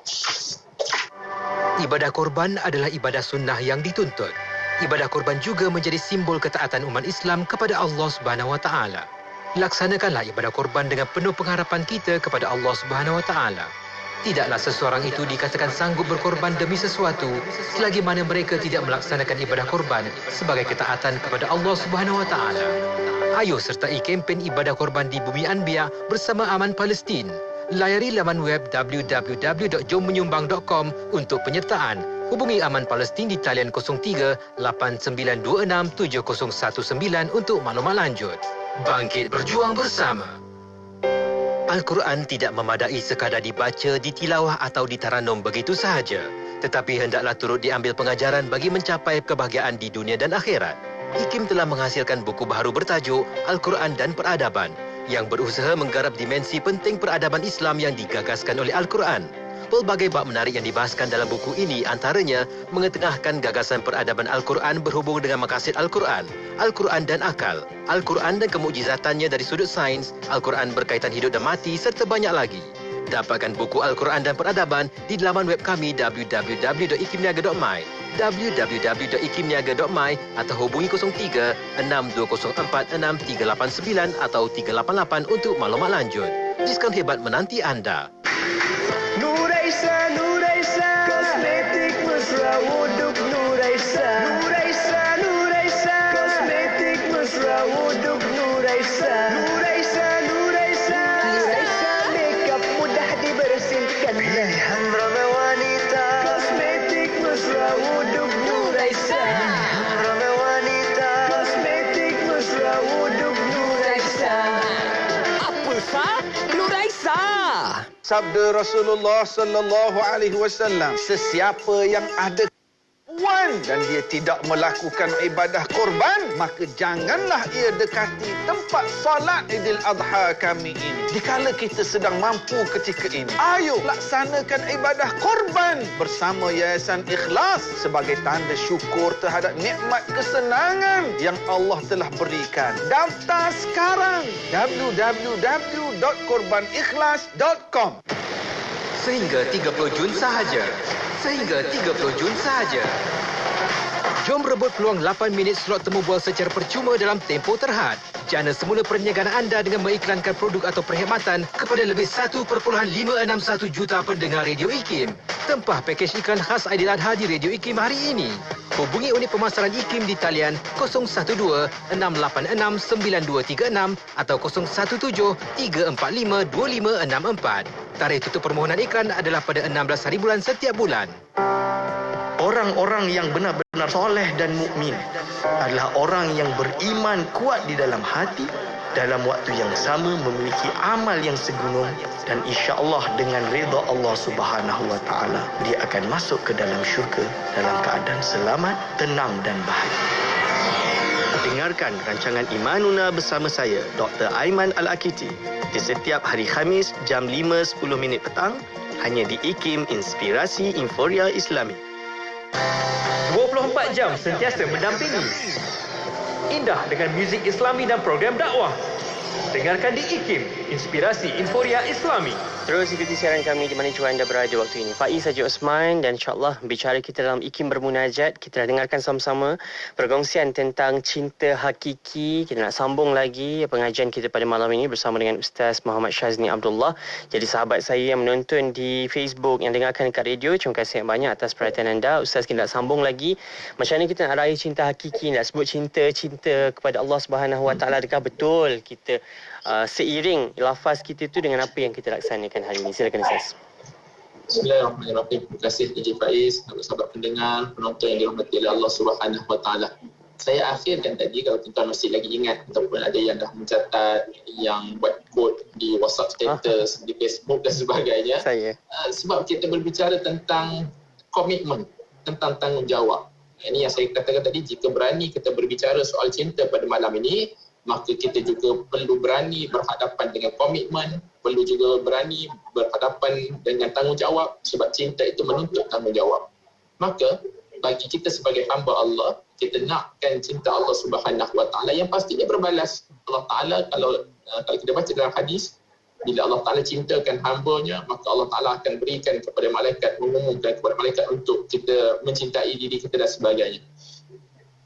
Ibadah korban adalah ibadah sunnah yang dituntut. Ibadah korban juga menjadi simbol ketaatan umat Islam kepada Allah Subhanahu Wa Taala. Laksanakanlah ibadah korban dengan penuh pengharapan kita kepada Allah Subhanahu Wa Taala. Tidaklah seseorang itu dikatakan sanggup berkorban demi sesuatu selagi mana mereka tidak melaksanakan ibadah korban sebagai ketaatan kepada Allah Subhanahu Wa Taala. Ayo sertai kempen ibadah korban di Bumi Anbiya bersama Aman Palestin. Layari laman web www.jommenyumbang.com untuk penyertaan. Hubungi Aman Palestin di talian 03 8926 7019 untuk maklumat lanjut. Bangkit berjuang bersama. Al-Quran tidak memadai sekadar dibaca, ditilawah atau ditaranum begitu sahaja. Tetapi hendaklah turut diambil pengajaran bagi mencapai kebahagiaan di dunia dan akhirat. IKIM telah menghasilkan buku baharu bertajuk Al-Quran dan Peradaban yang berusaha menggarap dimensi penting peradaban Islam yang digagaskan oleh Al-Quran. Pelbagai bab menarik yang dibahaskan dalam buku ini antaranya mengetengahkan gagasan peradaban Al-Quran berhubung dengan maqasid Al-Quran, Al-Quran dan akal, Al-Quran dan kemukjizatannya dari sudut sains, Al-Quran berkaitan hidup dan mati serta banyak lagi. Dapatkan buku Al-Quran dan Peradaban di laman web kami www.ikimniaga.my, www.ikimniaga.my atau hubungi 03 6204 6389 atau 388 untuk maklumat lanjut. Diskaun hebat menanti anda. Nuraisa, Nuraisa, kosmetik mesra wuduk Nuraisa. Nuraisa, Nuraisa, kosmetik mesra wuduk Nuraisa. Nuraisa, Nuraisa, Nuraisa, makeup mudah dibersihkan. Pilihan ramai wanita, kosmetik mesra wuduk Nuraisa. Ramai wanita, kosmetik mesra wuduk Nuraisa. Apa sah? Nuraisa. Sabda Rasulullah sallallahu alaihi wasallam, sesiapa yang ada puan dan dia tidak melakukan ibadah korban, maka janganlah ia dekati tempat solat Idul Adha kami ini. Dikala kita sedang mampu ketika ini, ayo laksanakan ibadah korban bersama Yayasan Ikhlas sebagai tanda syukur terhadap nikmat kesenangan yang Allah telah berikan. Daftar sekarang www.korbanikhlas.com. Sehingga 30 Jun sahaja. Sehingga 30 Jun sahaja. Jom rebut peluang 8 minit slot temu bual secara percuma dalam tempoh terhad. Jana semula perniagaan anda dengan mengiklankan produk atau perkhidmatan kepada lebih 1.561 juta pendengar Radio IKIM. Tempah pakej iklan khas Aidiladha di Radio IKIM hari ini. Hubungi unit pemasaran IKIM di talian 012-686-9236 atau 017-345-2564. Tarikh tutup permohonan iklan adalah pada 16 hari bulan setiap bulan. Orang-orang yang benar-benar soleh dan mukmin adalah orang yang beriman kuat di dalam hati, dalam waktu yang sama memiliki amal yang segunung, dan insya-Allah dengan redha Allah Subhanahu wa taala dia akan masuk ke dalam syurga dalam keadaan selamat, tenang dan bahagia. Dengarkan rancangan Imanuna bersama saya Dr. Aiman Al-Akiti di setiap hari Khamis jam 5.10 petang hanya di IKIM Inspirasi Inforia Islami. 24 jam sentiasa mendampingi. Indah dengan muzik Islami dan program dakwah. Dengarkan di IKIM, Inspirasi Inforia Islami. Terus ikuti siaran kami di mana juga anda berada waktu ini. Faiz Haji Osman dan insyaAllah bicara kita dalam IKIM Bermunajat. Kita dah dengarkan sama-sama perkongsian tentang cinta hakiki. Kita nak sambung lagi pengajian kita pada malam ini bersama dengan Ustaz Muhammad Syazni Abdullah. Jadi sahabat saya yang menonton di Facebook, yang dengarkan dekat radio, terima kasih yang banyak atas perhatian anda. Ustaz kita nak sambung lagi. Macam mana kita nak raih cinta hakiki, nak sebut cinta kepada Allah Subhanahu Wa Taala. Adakah betul kita seiring lafaz kita tu dengan apa yang kita laksanakan hari ini? Silakan Ustaz. Bismillahirrahmanirrahim. Terima kasih Haji Faiz, sahabat pendengar, penonton yang dirahmati oleh Allah Subhanahu Wa Taala. Saya akhirkan tadi, kalau tuan-tuan masih lagi ingat ataupun ada yang dah mencatat, yang buat quote di WhatsApp status, di Facebook dan sebagainya. Sebab kita berbicara tentang komitmen, tentang tanggungjawab. Ini yang saya katakan tadi, jika berani kita berbicara soal cinta pada malam ini, maka kita juga perlu berani berhadapan dengan komitmen, perlu juga berani berhadapan dengan tanggungjawab, sebab cinta itu menuntut tanggungjawab. Maka bagi kita sebagai hamba Allah, kita nakkan cinta Allah Subhanahu Wa Taala yang pastinya berbalas. Allah Taala kalau kita baca dalam hadis, bila Allah Taala cintakan hamba-Nya, maka Allah Taala akan berikan kepada malaikat, mengumumkan kepada malaikat untuk kita mencintai diri kita dan sebagainya.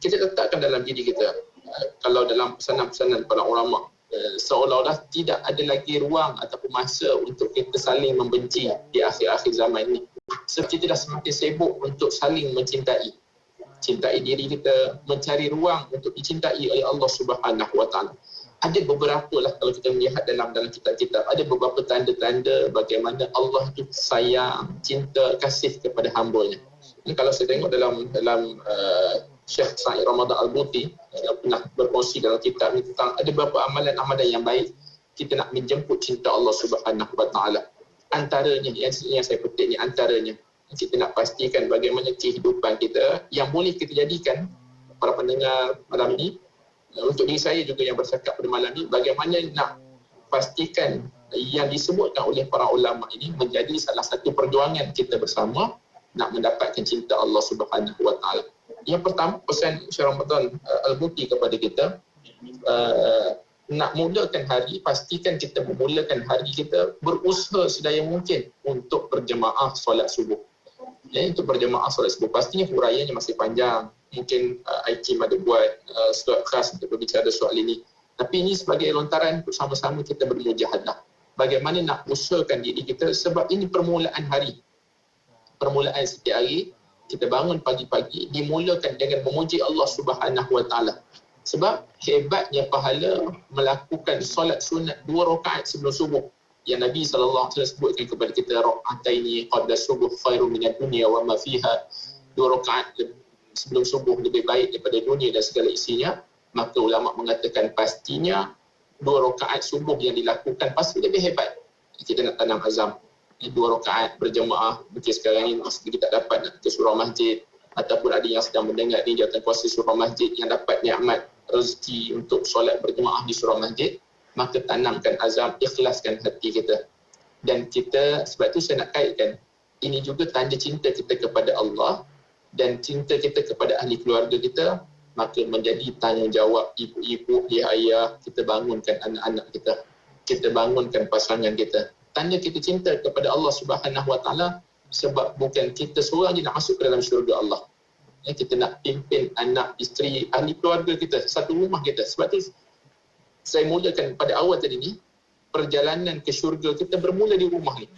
kita letakkan dalam diri kita. Kalau dalam pesanan-pesanan para ulama, seolah-olah tidak ada lagi ruang ataupun masa untuk kita saling membenci di akhir-akhir zaman ini. Sebab kita dah semakin sibuk untuk saling mencintai. Cintai diri kita, mencari ruang untuk dicintai oleh Allah Subhanahu Wa Taala. Ada beberapa lah kalau kita melihat dalam kitab-kitab, ada beberapa tanda-tanda bagaimana Allah itu sayang, cinta, kasih kepada hamba-Nya. Ini kalau saya tengok dalam Syekh Sa'id Ramadan Al-Buti yang pernah berkongsi dalam kitab ini tentang ada beberapa amalan-amalan yang baik kita nak menjemput cinta Allah Subhanahu Wa Taala. Antaranya yang saya petik ni, antaranya kita nak pastikan bagaimana kehidupan kita yang boleh kita jadikan, para pendengar malam ini, untuk diri saya juga yang bercakap pada malam ini, bagaimana nak pastikan yang disebutkan oleh para ulama ini menjadi salah satu perjuangan kita bersama nak mendapatkan cinta Allah Subhanahu Wa Taala. Yang pertama, pesan Syekh Ramadan Al-Buti kepada kita, nak mulakan hari, pastikan kita memulakan hari kita berusaha sedaya mungkin untuk berjemaah solat subuh. Untuk berjemaah solat subuh. Pastinya huraiannya masih panjang. Mungkin IKIM ada buat slot khas untuk berbicara soal ini. Tapi ini sebagai lontaran untuk sama-sama kita bermujahadah. Bagaimana nak usahakan diri kita, sebab ini permulaan hari. Permulaan setiap hari, kita bangun pagi-pagi, dimulakan dengan memuji Allah Subhanahu Wa Taala. Sebab hebatnya pahala melakukan solat sunat 2 rakaat sebelum subuh. Yang Nabi SAW sebutkan kepada kita, raka'ataini qabla subuh khairu minad dunya wa ma fiha. 2 rakaat sebelum subuh lebih baik daripada dunia dan segala isinya. Maka ulama mengatakan pastinya 2 rakaat subuh yang dilakukan pasti lebih hebat. Kita nak tanam azam. 2 rakaat berjemaah, mungkin sekarang ini kita tak dapat nak ke surau masjid, ataupun ada yang sedang mendengar ni jawatan kuasa surau masjid yang dapat nikmat rezeki untuk solat berjemaah di surau masjid, maka tanamkan azam, ikhlaskan hati kita. Dan kita, sebab tu saya nak kaitkan, ini juga tanda cinta kita kepada Allah dan cinta kita kepada ahli keluarga kita, maka menjadi tanggungjawab ibu-ibu, ayah, kita bangunkan anak-anak kita, kita bangunkan pasangan kita. Tanda kita cinta kepada Allah Subhanahu Wa Taala, sebab bukan kita seorang je nak masuk ke dalam syurga Allah. Kita nak pimpin anak, isteri, ahli keluarga kita, satu rumah kita. Sebab tu saya mulakan pada awal tadi ni, perjalanan ke syurga kita bermula di rumah ni.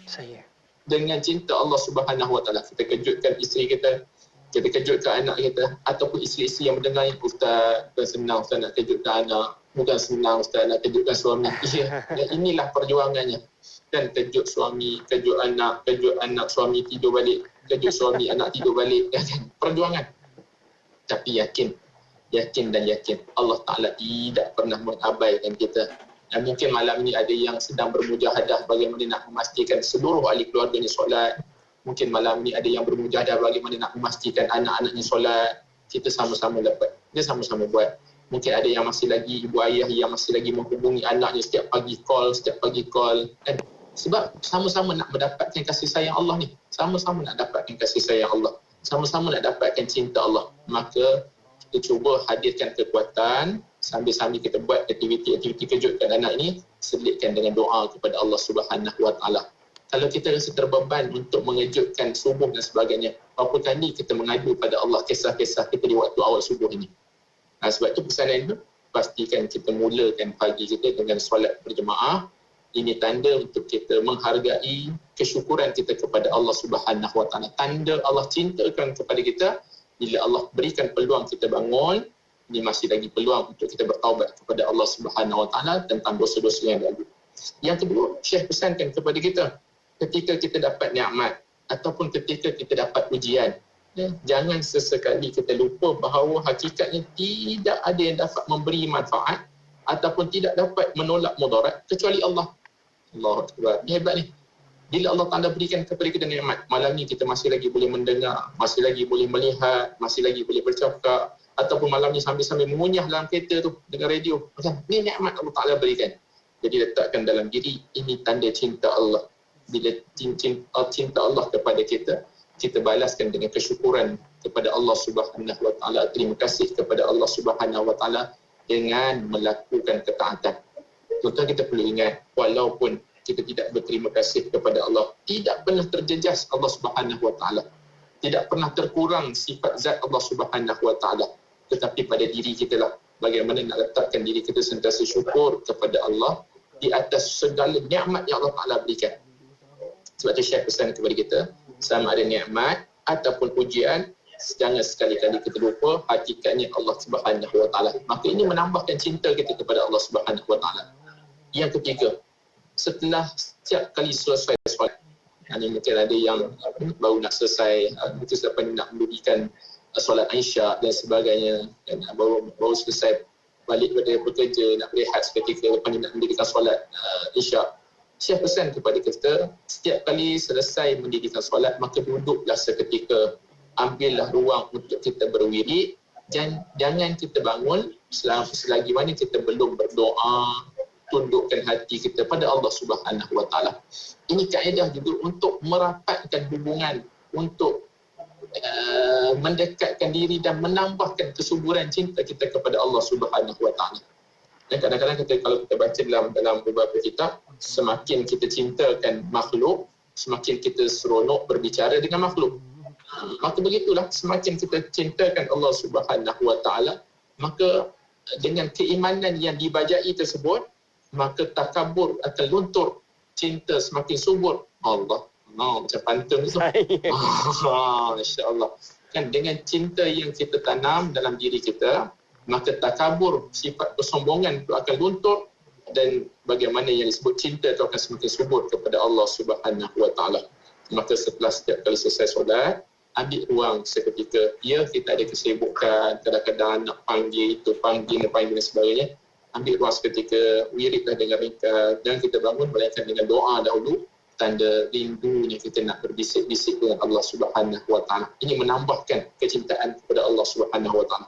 Dengan cinta Allah Subhanahu Wa Taala, kita kejutkan isteri kita, kita kejutkan anak kita, ataupun isteri-isteri yang mendengar ni, Ustaz, bukan senang Ustaz nak kejutkan anak, bukan senang Ustaz nak kejutkan suami. Ya, dan inilah perjuangannya. Dan kejut suami, kejut anak suami tidur balik, kejut suami anak tidur balik. Perjuangan. Tapi yakin Allah Ta'ala tidak pernah mengabaikan kita. Dan mungkin malam ini ada yang sedang bermujahadah bagaimana nak memastikan seluruh ahli keluarganya solat. Mungkin malam ini ada yang bermujahadah bagaimana nak memastikan anak-anaknya solat. Kita sama-sama dapat, kita sama-sama buat. Mungkin ada yang masih lagi, ibu ayah yang masih lagi menghubungi anaknya setiap pagi call. Dan sebab sama-sama nak mendapatkan kasih sayang Allah ni. Sama-sama nak dapatkan kasih sayang Allah. Sama-sama nak dapatkan cinta Allah. Maka kita cuba hadirkan kekuatan sambil-sambil kita buat aktiviti-aktiviti kejutkan anak ini, selitkan dengan doa kepada Allah Subhanahu Wa Taala. Kalau kita rasa terbeban untuk mengejutkan subuh dan sebagainya, berapa kali kita mengadu pada Allah kisah-kisah kita di waktu awal subuh ini. Sebab itu pesanan itu, pastikan kita mulakan pagi kita dengan solat berjemaah. Ini tanda untuk kita menghargai kesyukuran kita kepada Allah Subhanahu Wa Taala. Tanda Allah cintakan kepada kita bila Allah berikan peluang kita bangun, ini masih lagi peluang untuk kita bertaubat kepada Allah Subhanahu Wa Taala tentang dosa-dosa yang lalu. Yang kedua, Syekh pesankan kepada kita, ketika kita dapat nikmat ataupun ketika kita dapat ujian, jangan sesekali kita lupa bahawa hakikatnya tidak ada yang dapat memberi manfaat ataupun tidak dapat menolak mudarat kecuali Allah. Allahu Akbar. Ini hebat ni. Bila Allah Ta'ala berikan kepada kita nikmat, malam ni kita masih lagi boleh mendengar, masih lagi boleh melihat, masih lagi boleh bercakap, ataupun malam ni sambil-sambil mengunyah dalam kereta tu dengan radio. Macam ni nikmat Allah Ta'ala berikan. Jadi letakkan dalam diri, ini tanda cinta Allah. Bila cinta Allah kepada kita, kita balaskan dengan kesyukuran kepada Allah Subhanahu Wa Taala. Terima kasih kepada Allah Subhanahu Wa Taala dengan melakukan ketaatan. Tuan-tuan, kita perlu ingat, walaupun kita tidak berterima kasih kepada Allah, tidak pernah terjejas Allah Subhanahu Wa Taala. Tidak pernah terkurang sifat zat Allah Subhanahu Wa Taala. tetapi pada diri kita lah. Bagaimana nak letakkan diri kita sentiasa syukur kepada Allah di atas segala nikmat yang Allah Ta'ala berikan. Sebab tu Syekh pesan kepada kita, sama ada nikmat ataupun ujian, jangan sekali-kali kita lupa hakikatnya Allah Subhanahu Wa Ta'ala. Maka ini menambahkan cinta kita kepada Allah Subhanahu Wa Ta'ala. Yang ketiga, setelah setiap kali selesai solat, ini mungkin ada yang baru nak selesai, mungkin selepas nak mendirikan solat Isya dan sebagainya, dan baru selesai balik pada bekerja, nak berehat seketika, lepas ni nak mendirikan solat Isya. Syekh pesan kepada kita, setiap kali selesai mendirikan solat, maka duduklah seketika, ambillah ruang untuk kita berwirid, dan jangan kita bangun selagi mana kita belum berdoa, tundukkan hati kita pada Allah Subhanahu Wa Ta'ala. Ini kaedah juga untuk merapatkan hubungan, untuk mendekatkan diri dan menambahkan kesuburan cinta kita kepada Allah Subhanahu Wa Ta'ala. Dan kadang-kadang kalau kita baca dalam beberapa kitab, semakin kita cintakan makhluk, semakin kita seronok berbicara dengan makhluk. Maka begitulah, semakin kita cintakan Allah Subhanahu Wa Ta'ala, maka dengan keimanan yang dibajai tersebut, maka takabur akan luntur, cinta semakin subur. Allah, macam pantun itu. Masya-Allah. Kan dengan cinta yang kita tanam dalam diri kita, maka takabur, sifat kesombongan itu akan luntur, dan bagaimana yang disebut cinta itu akan semakin subur kepada Allah Subhanahu Wa Ta'ala. Maka setelah setiap kali selesai solat, ambil ruang seketika. Ya, kita ada kesibukan, kadang-kadang nak panggil dan sebagainya. Ambil ruang seketika, wiridlah dengan ringkas. Jangan kita bangun melainkan dengan doa dahulu, tanda rindunya kita nak berbisik-bisik dengan Allah Subhanahu Wa Ta'ala. Ini menambahkan kecintaan kepada Allah Subhanahu Wa Ta'ala.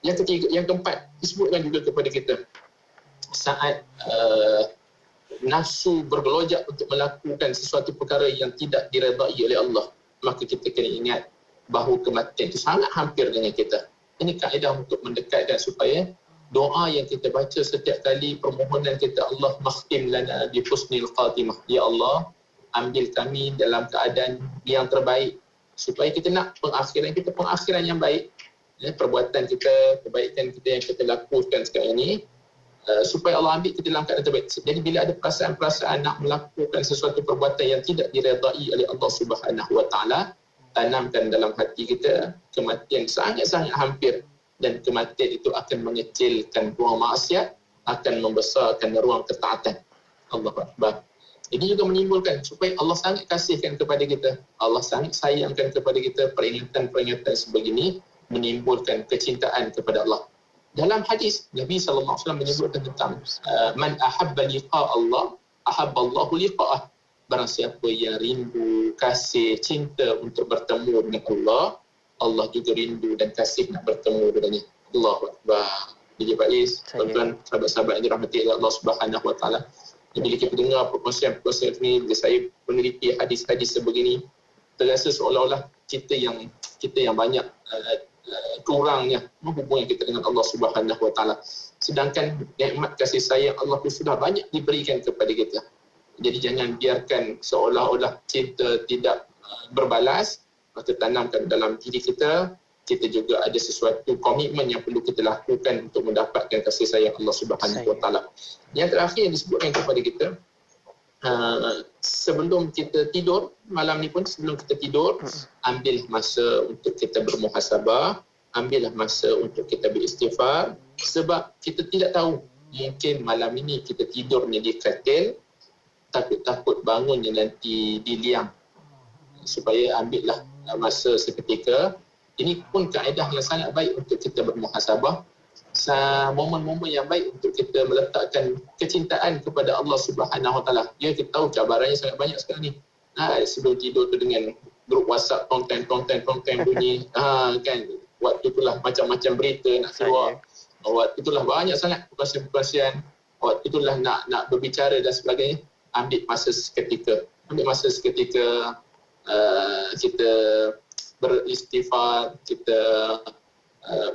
Yang keempat, disebutkan juga kepada kita, saat nafsu bergelojak untuk melakukan sesuatu perkara yang tidak diredai oleh Allah, maka kita kena ingat bahawa kematian itu sangat hampir dengan kita. Ini kaedah untuk mendekatkan supaya doa yang kita baca setiap kali permohonan kita, Allah makhtim lana bi husnil khatimah. Ya Allah, ambil kami dalam keadaan yang terbaik, supaya kita nak pengakhiran yang baik. Perbuatan kita, kebaikan kita yang kita lakukan sekarang ini, supaya Allah ambil kita dalam keadaan terbaik. Jadi bila ada perasaan-perasaan nak melakukan sesuatu perbuatan yang tidak diredai oleh Allah Subhanahu Wa Ta'ala, tanamkan dalam hati kita kematian sangat-sangat hampir, dan kematian itu akan mengecilkan ruang maksiat, akan membesarkan ruang ketaatan. Allahu Akbar. Ini juga menimbulkan supaya Allah sangat kasihkan kepada kita, Allah sangat sayangkan kepada kita. Peringatan-peringatan sebegini menimbulkan kecintaan kepada Allah. Dalam hadis, Nabi SAW menyebutkan tentang man ahabba liqa Allah, ahabba Allahu liqa'ah. Barang siapa yang rindu, kasih, cinta untuk bertemu dengan Allah, Allah juga rindu dan kasih nak bertemu dengannya. Allahu Akbar. Jadi Pak Is, tuan-tuan, sahabat-sahabat yang dirahmati oleh Allah Subhanahu Wa Ta'ala, bila kita dengar perkongsian-perkongsian ini, bila saya meneliti hadis-hadis sebegini, terasa seolah-olah kita yang banyak kurangnya hubungan kita dengan Allah Subhanahu Wa Ta'ala. Sedangkan nikmat kasih sayang Allah itu sudah banyak diberikan kepada kita. Jadi jangan biarkan seolah-olah cinta tidak berbalas. Maka tanamkan dalam diri kita juga ada sesuatu komitmen yang perlu kita lakukan untuk mendapatkan kasih sayang Allah Subhanahu Wa Ta'ala. Yang terakhir yang disebutkan kepada kita, sebelum kita tidur, malam ni pun sebelum kita tidur, ambil masa untuk kita bermuhasabah, ambillah masa untuk kita beristighfar, sebab kita tidak tahu, mungkin malam ini kita tidurnya di katil, takut-takut bangunnya nanti di liang. Supaya ambillah masa seketika. Ini pun kaedah yang sangat baik untuk kita bermuhasabah, momen-momen yang baik untuk kita meletakkan kecintaan kepada Allah Subhanahu Wa Ta'ala. Ya, kita tahu cabarannya sangat banyak sekarang ni. Sebelum tidur tu dengan grup WhatsApp konten bunyi, kan, waktu itulah macam-macam berita nak keluar, waktu itulah banyak sangat perkongsian-perkongsian, waktu itulah nak berbicara dan sebagainya. Ambil masa seketika, kita beristighfar, kita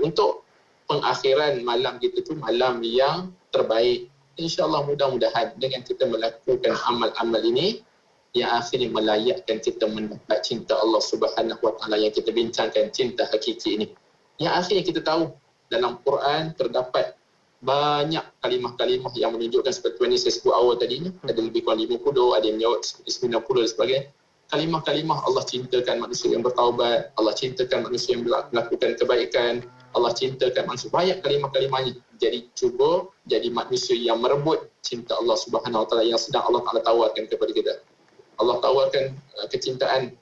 untuk pengakhiran malam kita tu malam yang terbaik. InsyaAllah, mudah-mudahan dengan kita melakukan amal-amal ini, yang akhirnya melayakkan kita mendapat cinta Allah Subhanahu Wa Ta'ala yang kita bincangkan, cinta hakiki ini. Yang akhirnya kita tahu dalam Quran terdapat banyak kalimah-kalimah yang menunjukkan seperti ini saya sebut awal tadi ni, ada lebih kurang 50, ada yang menjawab seperti 90 dan sebagainya. Kalimah-kalimah Allah cintakan manusia yang bertaubat, Allah cintakan manusia yang melakukan kebaikan, Allah cintakan manusia, banyak kalimah-kalimahnya. Jadi cuba jadi manusia yang merebut cinta Allah Subhanahu Wa Taala yang sedang Allah Taala tawarkan kepada kita. Allah tawarkan kecintaan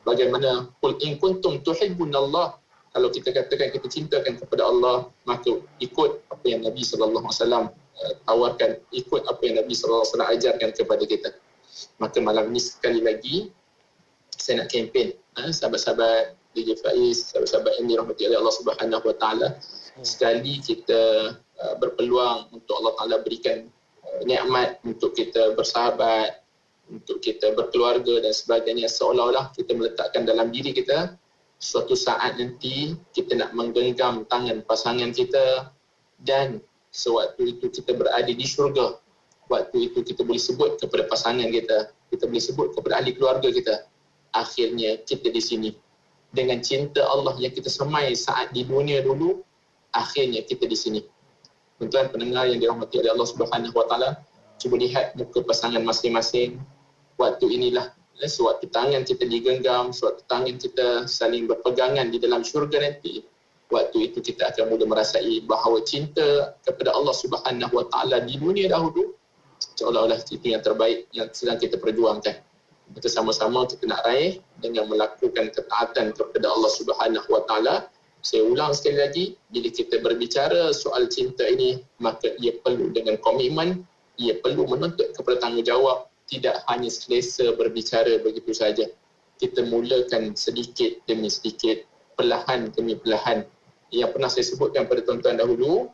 bagaimana qul in kuntum tuhibbunallah, kalau kita katakan kita cintakan kepada Allah, maka ikut apa yang Nabi sallallahu alaihi wasallam tawarkan, ikut apa yang Nabi sallallahu alaihi wasallam ajarkan kepada kita. Maka malam ini sekali lagi saya nak kempen sahabat-sahabat DJ Faiz, sahabat-sahabat yang dirahmati oleh Allah Subhanahu Wa Taala, sekali kita berpeluang untuk Allah Taala berikan nikmat untuk kita bersahabat, untuk kita berkeluarga dan sebagainya, seolah-olah kita meletakkan dalam diri kita suatu saat nanti kita nak menggenggam tangan pasangan kita dan sewaktu itu kita berada di syurga. Waktu itu kita boleh sebut kepada pasangan kita, kita boleh sebut kepada ahli keluarga kita, akhirnya kita di sini. Dengan cinta Allah yang kita semai saat di dunia dulu, akhirnya kita di sini. Tuan-tuan pendengar yang dirahmati oleh Allah Subhanahu Wa Taala, cuba lihat muka pasangan masing-masing. Waktu inilah sewaktu tangan kita digenggam, sewaktu tangan kita saling berpegangan di dalam syurga nanti, waktu itu kita akan mula merasai bahawa cinta kepada Allah Subhanahu Wa Taala di dunia dahulu seolah-olah itu yang terbaik yang sedang kita perjuangkan. Kita sama-sama kita nak raih dengan melakukan ketaatan kepada Allah Subhanahu Wa Taala. Saya ulang sekali lagi, bila kita berbicara soal cinta ini, maka ia perlu dengan komitmen, ia perlu menuntut kepada tanggungjawab, tidak hanya selesa berbicara begitu saja. Kita mulakan sedikit demi sedikit, perlahan demi perlahan. Yang pernah saya sebutkan pada tuan-tuan dahulu,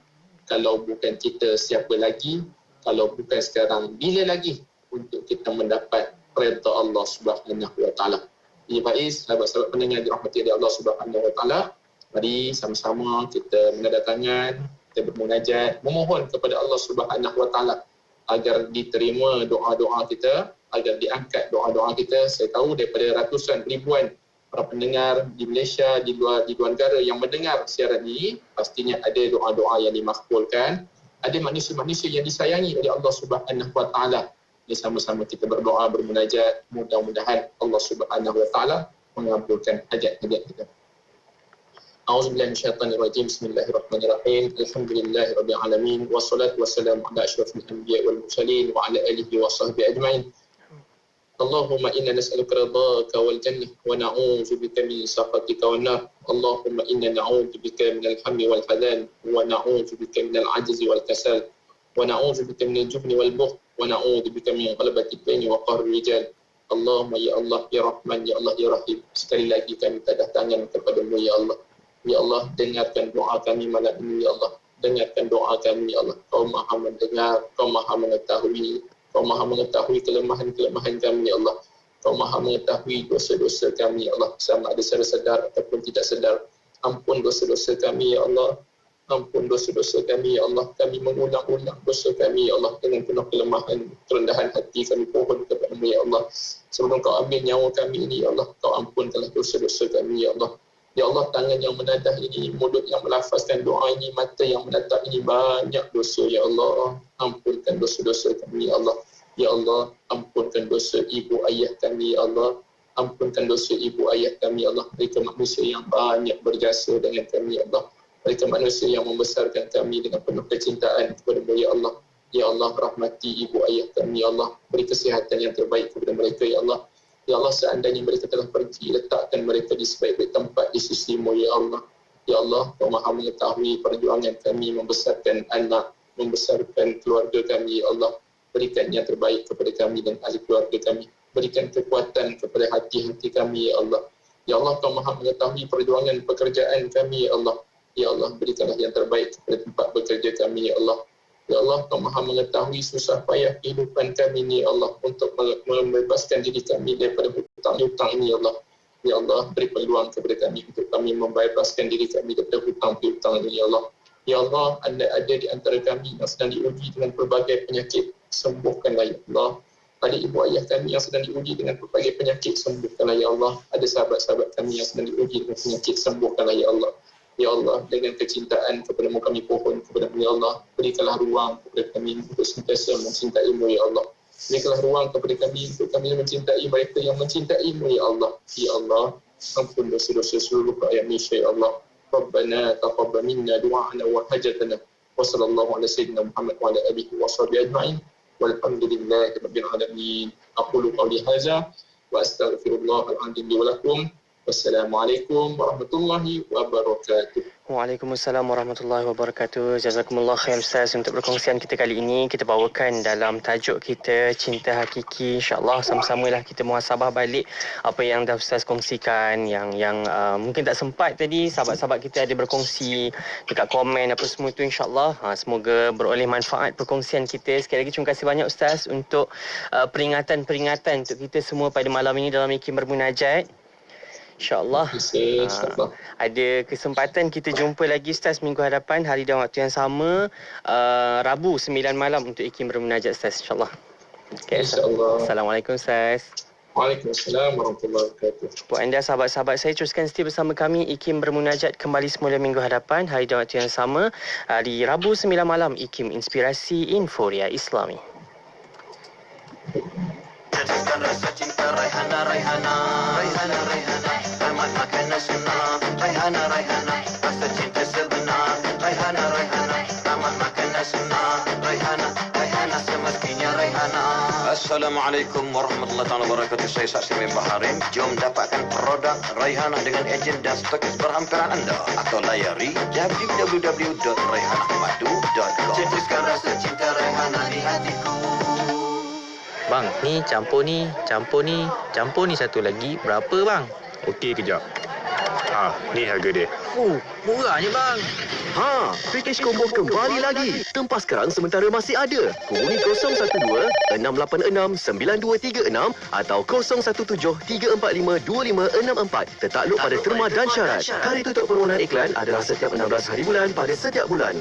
kalau bukan kita siapa lagi, kalau bukan sekarang bila lagi untuk kita mendapat redha Allah Subhanahu Wa Taala. Ya Faiz, sahabat-sahabat pendengar dirahmati oleh Allah Subhanahu Wa Taala, mari sama-sama kita menandatangan, kita bermunajat, memohon kepada Allah Subhanahu Wa Taala agar diterima doa-doa kita, agar diangkat doa-doa kita. Saya tahu daripada ratusan ribuan para pendengar di Malaysia, di luar negara yang mendengar siaran ini, pastinya ada doa-doa yang dimakbulkan, ada manusia-manusia yang disayangi oleh Allah Subhanahu Wa Taala. Jadi sama-sama kita berdoa, bermunajat, mudah-mudahan Allah Subhanahu Wa Taala mengabulkan hajat-hajat kita. A'udzubillahi minasyaitonir rajim. Bismillahirrahmanirrahim. Alhamdulillahirabbil alamin wassalatu wassalamu ala asyrafil anbiya'i wal mursalin wa ala alihi wa sahbihi ajmain. Allahumma inna nas'aluka ridhaka wal jannah wa na'udzu bika min sakhatika wan nar. Allahumma inna na'udzu bika minal hammi wal hazan wa na'udzu bika minal 'ajzi wal kasal wa na'udzu bika minal jubni wal bukhl wa na'udzu bika min ghalabati ad-daini wa qahri rijal. Allahumma ya Allah ya Rahman ya Allah ya Rahim. Sekali lagi kami tadah tangan kepada-Mu ya Allah. Ya Allah, dengarkan doa kami malam ini ya Allah. Dengarkan doa kami ya Allah. Kau Maha mendengar, Kau Maha mengetahui, Kau Maha mengetahui kelemahan-kelemahan kami ya Allah. Kau Maha mengetahui dosa-dosa kami ya Allah, sama ada secara sedar ataupun tidak sedar. Ampun dosa-dosa kami ya Allah. Ampun dosa-dosa kami ya Allah. Kami mengulang-ulang dosa kami ya Allah dengan penuh kelemahan, kerendahan hati kami mohon kepada-Mu ya Allah. Sebelum Kau ambil nyawa kami ini ya Allah, Kau ampunkanlah dosa-dosa kami ya Allah. Ya Allah, tangan yang menadah ini, mulut yang melafazkan doa ini, mata yang menatap ini, banyak dosa ya Allah. Ampunkan dosa-dosa kami ya Allah. Ya Allah, ampunkan dosa ibu ayah kami ya Allah. Ampunkan dosa ibu ayah kami ya Allah. Mereka manusia yang banyak berjasa dengan kami ya Allah. Mereka manusia yang membesarkan kami dengan penuh kecintaan kepada-Mu ya Allah. Ya Allah, rahmati ibu ayah kami ya Allah. Beri kesihatan yang terbaik kepada mereka ya Allah. Ya Allah, seandainya mereka telah pergi, letakkan mereka di sebaik-baik tempat di sisi-Mu ya Allah. Ya Allah, Kau Maha mengetahui perjuangan kami membesarkan anak, membesarkan keluarga kami ya Allah. Berikan yang terbaik kepada kami dan ahli keluarga kami. Berikan kekuatan kepada hati-hati kami ya Allah. Ya Allah, Kau Maha mengetahui perjuangan pekerjaan kami ya Allah. Ya Allah, berikanlah yang terbaik kepada tempat bekerja kami ya Allah. Ya Allah, Kau Maha mengetahui susah payah kehidupan kami ni ya Allah, untuk membebaskan diri kami daripada hutang-hutang ini ya Allah. Ya Allah, beri peluang kepada kami untuk kami membebaskan diri kami daripada hutang-hutang ini ya Allah. Ya Allah, ada di antara kami yang sedang diuji dengan berbagai penyakit, sembuhkanlah ya Allah. Ada ibu ayah kami yang sedang diuji dengan berbagai penyakit, sembuhkanlah ya Allah. Ada sahabat-sahabat kami yang sedang diuji dengan penyakit, sembuhkanlah ya Allah. Ya Allah, dengan kecintaan kepada-Mu kami pohon kepada-Mu ya Allah, berikanlah ruang kepada kami untuk sentiasa mencintai-Mu ya Allah. Berikanlah ruang kepada kami untuk kami mencintai mereka yang mencintai-Mu ya Allah. Ya Allah, ampun dosa-dosa seluruh rakyat Malaysia ya Allah. Rabbana taqabbal minna du'ana wa hajatana. Wa sallallahu ala sayyidina Muhammad wa ala alihi wa sahbihi ajma'in. Walhamdulillahi rabbil alamin. Aqulu qawli hadza wa astaghfirullahal azim li wa lakum. Wassalamualaikum warahmatullahi wabarakatuh. Waalaikumsalam warahmatullahi wabarakatuh. Jazakumullah khair Ustaz untuk perkongsian kita kali ini. Kita bawakan dalam tajuk kita Cinta Hakiki. InsyaAllah sama-samalah kita muhasabah balik apa yang dah Ustaz kongsikan, yang mungkin tak sempat tadi. Sahabat-sahabat kita ada berkongsi dekat komen apa semua tu, insyaAllah. Semoga beroleh manfaat perkongsian kita. Sekali lagi terima kasih banyak Ustaz untuk peringatan-peringatan untuk kita semua pada malam ini dalam IKIM Bermunajat. InsyaAllah ada kesempatan kita jumpa lagi Ustaz minggu hadapan, hari dan waktu yang sama, Rabu 9 malam untuk IKIM Bermunajat Ustaz, insyaAllah. Okay, InsyaAllah. Assalamualaikum Ustaz. Waalaikumsalam warahmatullahi wabarakatuh. Untuk anda sahabat-sahabat saya, teruskan setia bersama kami. IKIM Bermunajat kembali semula minggu hadapan, hari dan waktu yang sama, hari Rabu 9 malam. IKIM Inspirasi Inforia Islami. Jadikan rasa cinta Raihana, Raihana, Raihana, Raihana, tamat makanan sunnah. Raihana, Raihana, rasa cinta sebenar. Raihana, Raihana, tamat makanan sunnah. Raihana, Raihana, semestinya Raihana. Assalamualaikum warahmatullahi wabarakatuh. Saya Saksi bin Baharim. Jom dapatkan produk Raihana dengan ejen dan stokis berhampiran anda, atau layari www.raihanamadu.com. Cetuskan rasa cinta Raihana di hatiku. Bang, ni campur ni satu lagi. Berapa bang? Okey, kejap. Ni harga dia. Murahnya bang. Package combo kembali lagi. Tempas sekarang sementara masih ada. Hubungi 012-686-9236 atau 017-345-2564. Tertakluk pada terma dan syarat. Tarikh tutup permohonan iklan adalah setiap 16 hari bulan pada setiap bulan.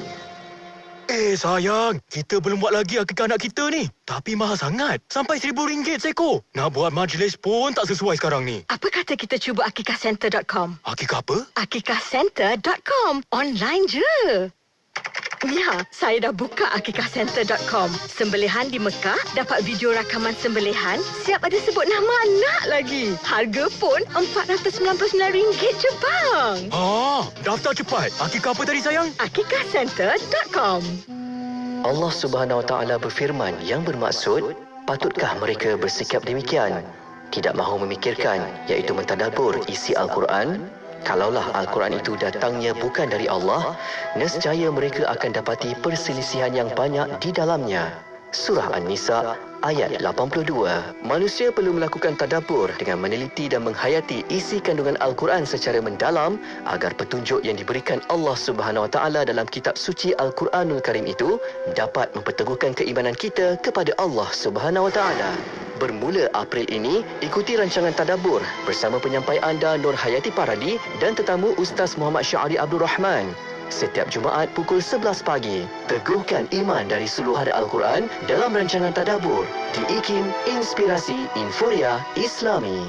Sayang, kita belum buat lagi akikah anak kita ni. Tapi mahal sangat. Sampai RM1,000 seekor. Nak buat majlis pun tak sesuai sekarang ni. Apa kata kita cuba akikahcenter.com? Akikah apa? akikahcenter.com. Online je. Ya, saya dah buka akikahcenter.com. Sembelihan di Mekah, dapat video rakaman sembelihan, siap ada sebut nama anak lagi. Harga pun RM499 je bang. Daftar cepat. Akikah apa tadi sayang? akikahcenter.com. Allah Subhanahu Wa Taala berfirman yang bermaksud, patutkah mereka bersikap demikian? Tidak mahu memikirkan, iaitu mentadabbur isi Al-Quran? Kalaulah Al-Quran itu datangnya bukan dari Allah, nescaya mereka akan dapati perselisihan yang banyak di dalamnya. Surah An-Nisa ayat 82. Manusia perlu melakukan tadabbur dengan meneliti dan menghayati isi kandungan Al-Quran secara mendalam agar petunjuk yang diberikan Allah Subhanahu Wa Taala dalam kitab suci Al-Quranul Karim itu dapat memperteguhkan keimanan kita kepada Allah Subhanahu Wa Taala. Bermula April ini, ikuti rancangan tadabbur bersama penyampai anda Nur Hayati Paradi dan tetamu Ustaz Muhammad Syahri Abdul Rahman. Setiap Jumaat pukul 11 pagi. Teguhkan iman dari suluhan Al-Quran dalam rancangan tadabbur di IKIM Inspirasi Inforia Islami.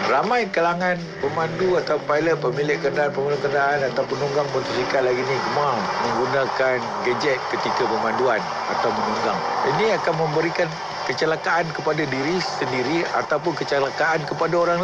Ramai kalangan pemandu atau pilot, pemilik kenderaan atau penunggang motosikal lagi ni gemar menggunakan gadget ketika pemanduan atau menunggang. Ini akan memberikan kecelakaan kepada diri sendiri ataupun kecelakaan kepada orang lain.